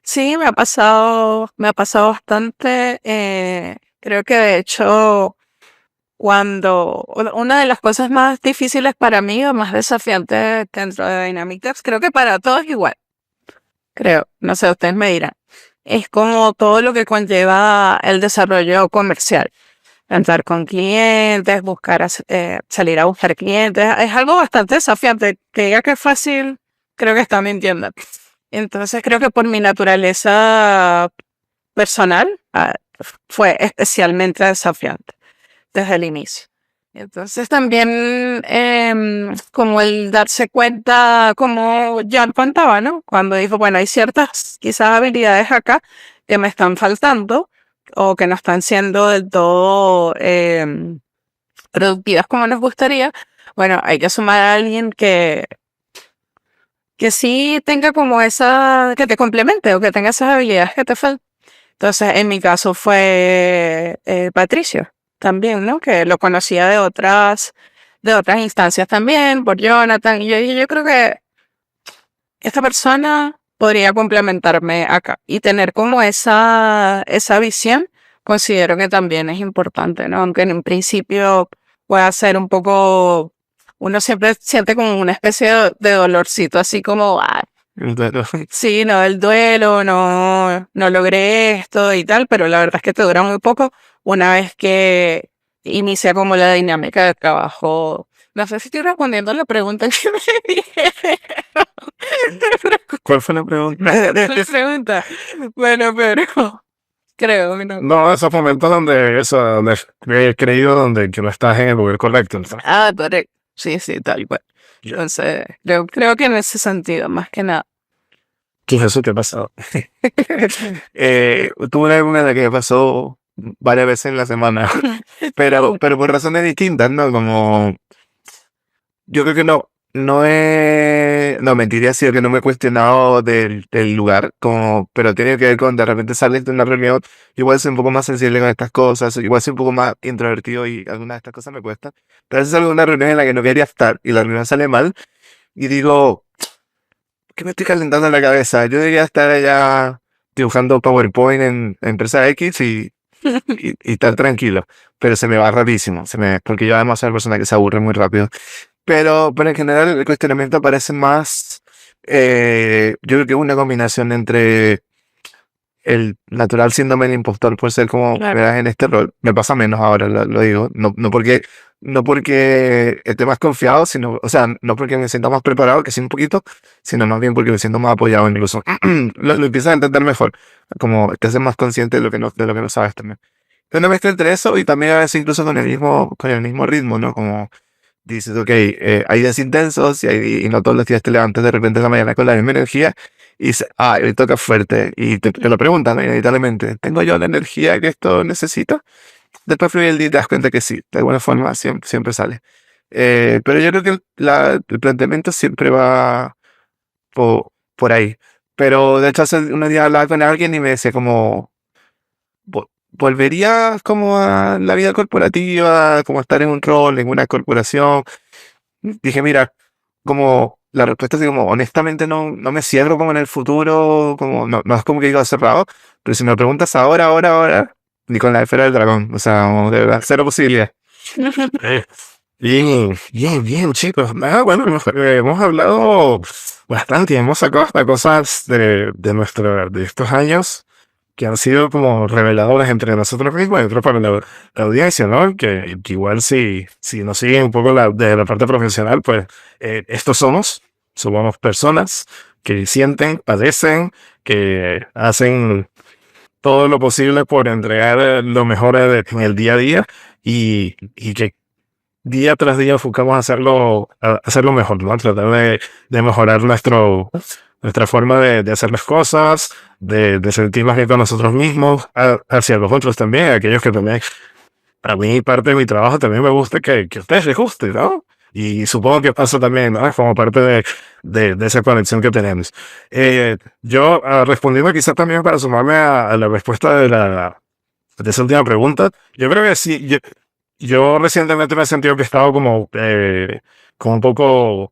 Sí, me ha pasado bastante. Creo que de hecho, una de las cosas más difíciles para mí o más desafiantes dentro de Dynamic Devs, creo que para todos igual. Creo, no sé, ustedes me dirán. Es como todo lo que conlleva el desarrollo comercial. Entrar con clientes, salir a buscar clientes. Es algo bastante desafiante. Que diga que es fácil, creo que está mintiendo. Entonces creo que por mi naturaleza personal fue especialmente desafiante desde el inicio. Entonces también como el darse cuenta, como John contaba, ¿no? Cuando dijo, bueno, hay ciertas quizás habilidades acá que me están faltando o que no están siendo del todo productivas como nos gustaría. Bueno, hay que sumar a alguien que sí tenga como que te complemente o que tenga esas habilidades que te faltan. Entonces, en mi caso fue Patricio también, ¿no? Que lo conocía de otras instancias también, por Jonathan. Y yo dije, yo creo que esta persona podría complementarme acá y tener como esa visión, considero que también es importante, ¿no? Aunque en un principio pueda ser un poco, uno siempre siente como una especie de dolorcito, así como, sí, no, el duelo, no logré esto y tal, pero la verdad es que te dura muy poco una vez que inicia como la dinámica de trabajo. No sé si estoy respondiendo a la pregunta que me dijeron. ¿Cuál fue la pregunta? La pregunta. Bueno, pero creo que no. No, esos momentos donde he creído que no estás en el lugar correcto. ¿No? Correcto. Sí, tal cual. Entonces, creo que en ese sentido, más que nada. ¿Qué es eso que ha pasado? Tuve una época en la que pasó varias veces en la semana, pero por razones distintas, ¿no? Como, yo creo que no mentiría si que no me he cuestionado del lugar, pero tiene que ver con de repente salir de una reunión, igual soy un poco más sensible con estas cosas, igual soy un poco más introvertido y algunas de estas cosas me cuestan, pero a veces salgo de una reunión en la que no quería estar y la reunión sale mal y digo, ¿qué me estoy calentando en la cabeza? Yo debería estar allá dibujando PowerPoint en empresa X y estar tranquilo, pero se me va rapidísimo, porque yo además soy una persona que se aburre muy rápido. Pero en general el cuestionamiento parece más, yo creo que una combinación entre el natural síndrome del impostor por ser como Claro. verás en este rol. Me pasa menos ahora, lo digo. No porque esté más confiado, no porque me sienta más preparado, que sí un poquito, sino más bien porque me siento más apoyado incluso. lo empiezas a entender mejor, como te haces más consciente de lo que no sabes también. Es una mezcla entre eso y también a veces incluso con el mismo ritmo, ¿no? Como dices, ok, hay días intensos y no todos los días te levantas de repente en la mañana con la misma energía y dices, hoy toca fuerte. Y te lo preguntan inevitablemente, ¿tengo yo la energía que esto necesita? después fluye y te das cuenta que sí, de alguna forma siempre sale. Pero yo creo que el planteamiento siempre va por ahí. Pero de hecho hace unos días hablaba con alguien y me decía como, ¿volvería como a la vida corporativa, como estar en un rol, en una corporación? Dije, mira, como la respuesta es como, honestamente no me cierro como en el futuro, como no es como que digo cerrado, pero si me lo preguntas ahora, ni con la esfera del dragón, o sea, como de verdad, cero posibilidad. Eh, bien, chicos. Bueno, hemos hablado bastante, hemos sacado hasta cosas de estos años que han sido como reveladores entre nosotros mismos y otros para la audiencia, ¿no? Que igual si nos siguen un poco de la parte profesional, pues estos somos personas que sienten, padecen, que hacen todo lo posible por entregar lo mejor en el día a día y que día tras día buscamos hacerlo mejor, ¿no? Tratar de mejorar nuestra forma de hacer las cosas, de sentirnos bien con nosotros mismos, hacia los otros también, aquellos que también, a mí parte de mi trabajo también me gusta que a ustedes les guste, ¿no? Y supongo que pasa también, ¿no? Como parte de esa conexión que tenemos. Yo, respondiendo quizás también para sumarme a la respuesta de esa última pregunta, yo creo que sí, yo recientemente me he sentido que he estado como un poco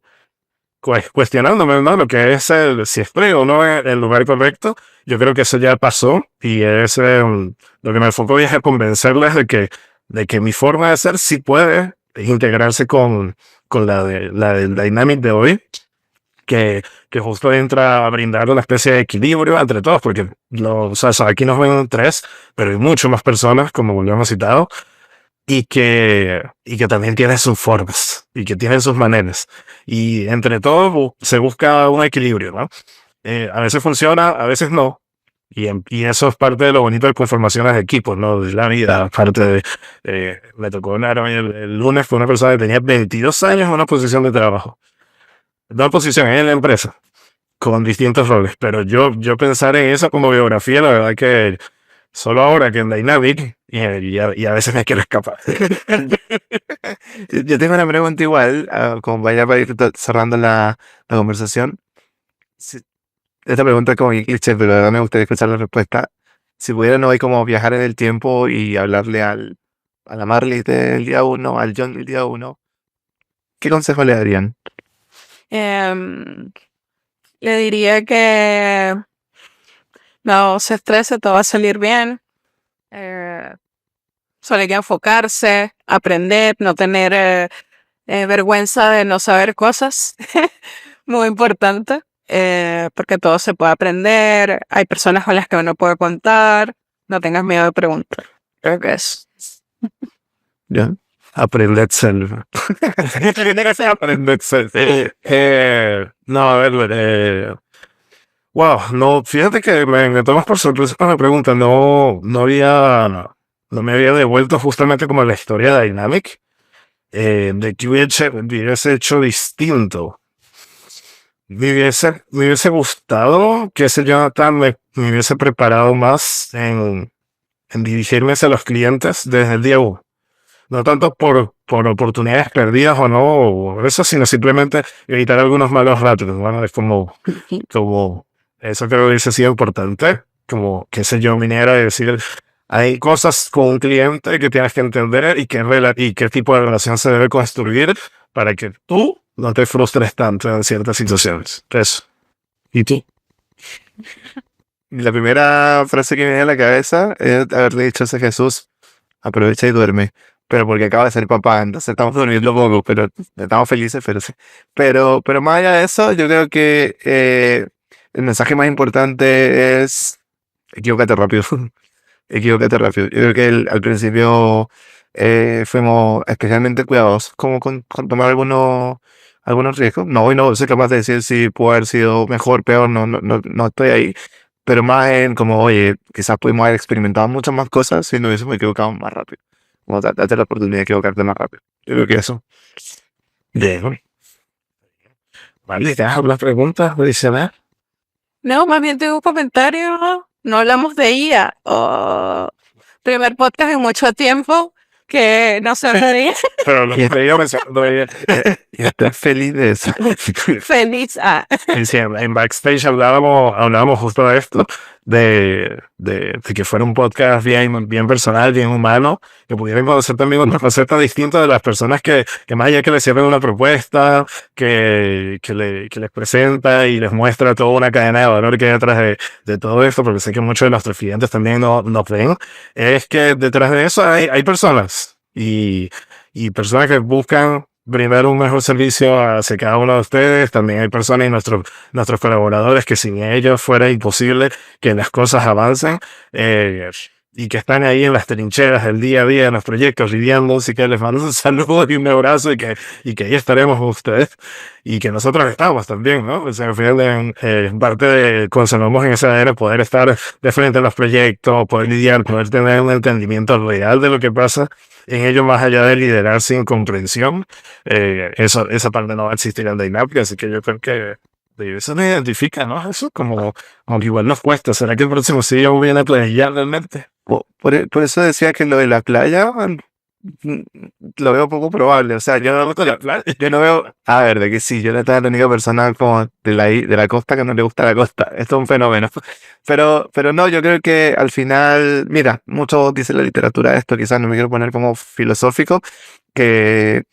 cuestionándome, ¿no? Lo que es si estoy o no en el lugar correcto. Yo creo que eso ya pasó y es lo que me enfocó hoy es a convencerles de que mi forma de ser sí puede integrarse con la del Dynamic de hoy, que justo entra a brindar una especie de equilibrio entre todos, porque o sea, aquí nos ven tres, pero hay muchas más personas, como lo hemos citado, y que también tienen sus formas y que tienen sus maneras. Y entre todos se busca un equilibrio, ¿no? A veces funciona, a veces no. Y eso es parte de lo bonito de conformaciones de equipos, ¿no? De la vida. Aparte me tocó el lunes con una persona que tenía 22 años en una posición de trabajo. No posición, en la empresa, con distintos roles. Pero yo pensar en eso como biografía, la verdad que solo ahora que en Dynamic, y a veces me quiero escapar. Yo tengo una pregunta igual, como vaya para ir cerrando la conversación. Esta pregunta es como que cliché, pero la verdad me gustaría escuchar la respuesta. Si pudieran hoy como viajar en el tiempo y hablarle a la Marley del día uno, al John del día uno, ¿qué consejo le darían? Le diría que no se estrese, todo va a salir bien. Solo hay que enfocarse, aprender, no tener vergüenza de no saber cosas. Muy importante, porque todo se puede aprender. Hay personas con las que uno puede contar. No tengas miedo de preguntar. Creo que es. ¿Ya? Aprender ser. Aprender ser. No, a ver, wow, no, fíjate que me tomas por sorpresa con la pregunta. No me había devuelto justamente como la historia de Dynamic, de que hubiese hecho distinto. Me hubiese gustado que ese Jonathan me hubiese preparado más en dirigirme hacia los clientes desde el día uno. No tanto por oportunidades perdidas o no, o eso, sino simplemente evitar algunos malos ratos. Bueno, es como eso creo que hubiese sido importante, como que sé yo viniera a decir, hay cosas con un cliente que tienes que entender y qué tipo de relación se debe construir para que tú no te frustres tanto en ciertas situaciones. Eso. ¿Y tú? La primera frase que me viene a la cabeza es haberle dicho a ese Jesús, aprovecha y duerme. Pero porque acaba de ser papá, entonces estamos durmiendo poco, pero estamos felices, pero sí. Pero más allá de eso, yo creo que el mensaje más importante es equivócate rápido. Equivócate rápido. Yo creo que al principio fuimos especialmente cuidadosos como con tomar algunos riesgos. No, hoy no soy capaz de decir si puede haber sido mejor, peor, no estoy ahí. Pero más en como, oye, quizás pudimos haber experimentado muchas más cosas si no hubiésemos equivocado más rápido. Como date la oportunidad de equivocarte más rápido. Yo creo que eso. Bien. Vale, ¿te das algunas preguntas adicionales? No, más bien tengo un comentario. No hablamos de IA. Primer podcast en mucho tiempo que no se veía. Pero lo que te iba mencionando ella, Y estás feliz de eso. Feliz. sí, en backstage hablábamos justo de esto, de que fuera un podcast bien personal, bien humano, que pudieran conocer también una faceta distinta de las personas que más allá que les sirven una propuesta, que les presenta y les muestra toda una cadena de valor que hay detrás de todo esto, porque sé que muchos de nuestros clientes también nos ven, es que detrás de eso hay personas y personas que buscan brindar un mejor servicio hacia cada uno de ustedes. También hay personas y nuestros colaboradores que sin ellos fuera imposible que las cosas avancen, y que están ahí en las trincheras del día a día en los proyectos lidiando. Así que les mando un saludo y un abrazo y que ahí estaremos con ustedes y que nosotros estamos también, ¿no? O sea, al final parte de cuando se nos vamos en esa era poder estar de frente a los proyectos, poder lidiar, poder tener un entendimiento real de lo que pasa en ello, más allá de liderar sin comprensión. Esa parte no va a existir en Dynamic, así que yo creo que eso nos identifica, ¿no? Eso como, aunque igual nos cuesta. ¿Será que el próximo CEO viene a playar realmente? Por eso decía que lo de la playa lo veo poco probable. O sea, yo no veo. A ver, de que sí, yo no soy la única persona como de la costa que no le gusta la costa. Esto es un fenómeno. Pero no, yo creo que al final, mira, mucho dice la literatura de esto, quizás no me quiero poner como filosófico, que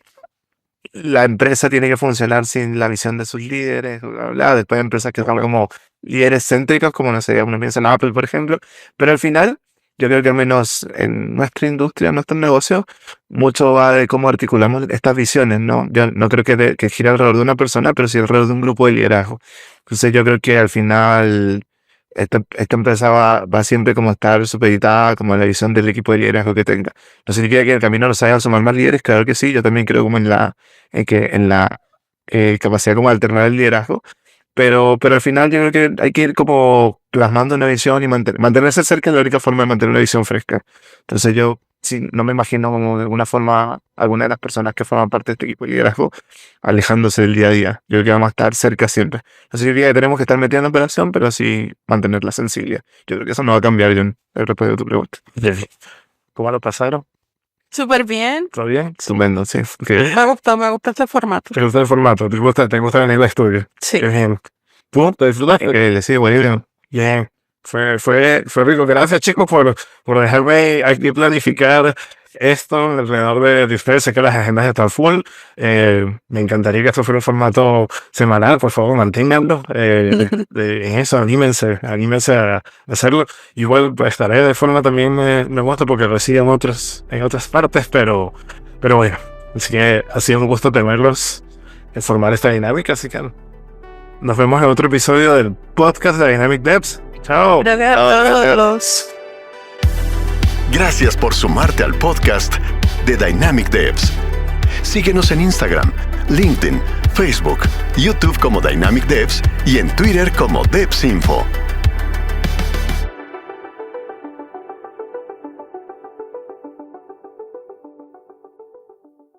la empresa tiene que funcionar sin la visión de sus líderes, bla, bla, bla. Después hay empresas que son como líderes céntricos, como no sé, uno piensa en Apple, por ejemplo. Pero al final, yo creo que al menos en nuestra industria, en nuestro negocio, mucho va de cómo articulamos estas visiones, ¿no? Yo no creo que gire alrededor de una persona, pero sí alrededor de un grupo de liderazgo. Entonces yo creo que al final esta empresa va siempre como a estar supeditada como a la visión del equipo de liderazgo que tenga. No significa que en el camino nos vayan a sumar más líderes, claro que sí. Yo también creo como en la capacidad como de alternar el liderazgo. Pero al final yo creo que hay que ir como plasmando una visión y mantenerse cerca es la única forma de mantener una visión fresca. Entonces yo sí, no me imagino como de alguna forma alguna de las personas que forman parte de este equipo de liderazgo alejándose del día a día. Yo creo que vamos a estar cerca siempre. No significa que tenemos que estar metiendo en operación, pero sí mantener la sensibilidad. Yo creo que eso no va a cambiar, John, respecto de tu pregunta. ¿Cómo lo pasaron? Súper bien. ¿Todo bien? Estupendo, sí. Okay. Me gusta este formato. ¿Te gusta el formato? ¿Te gusta venir al estudio? Sí. Qué bien. ¿Tú te disfrutaste? Sí, buenísimo. Bien. Fue rico. Gracias, chicos, por dejarme aquí planificar esto alrededor de ustedes. Sé que las agendas están full. Me encantaría que esto fuera un formato semanal. Por favor, manténganlo. En eso, anímense a hacerlo. Igual pues, estaré de forma también me gusta porque resido en otras partes, pero bueno. Así que ha sido un gusto tenerlos en formar esta dinámica. Así que nos vemos en otro episodio del podcast de Dynamic Devs. Chao. Gracias a todos. Gracias por sumarte al podcast de Dynamic Devs. Síguenos en Instagram, LinkedIn, Facebook, YouTube como Dynamic Devs y en Twitter como DevsInfo.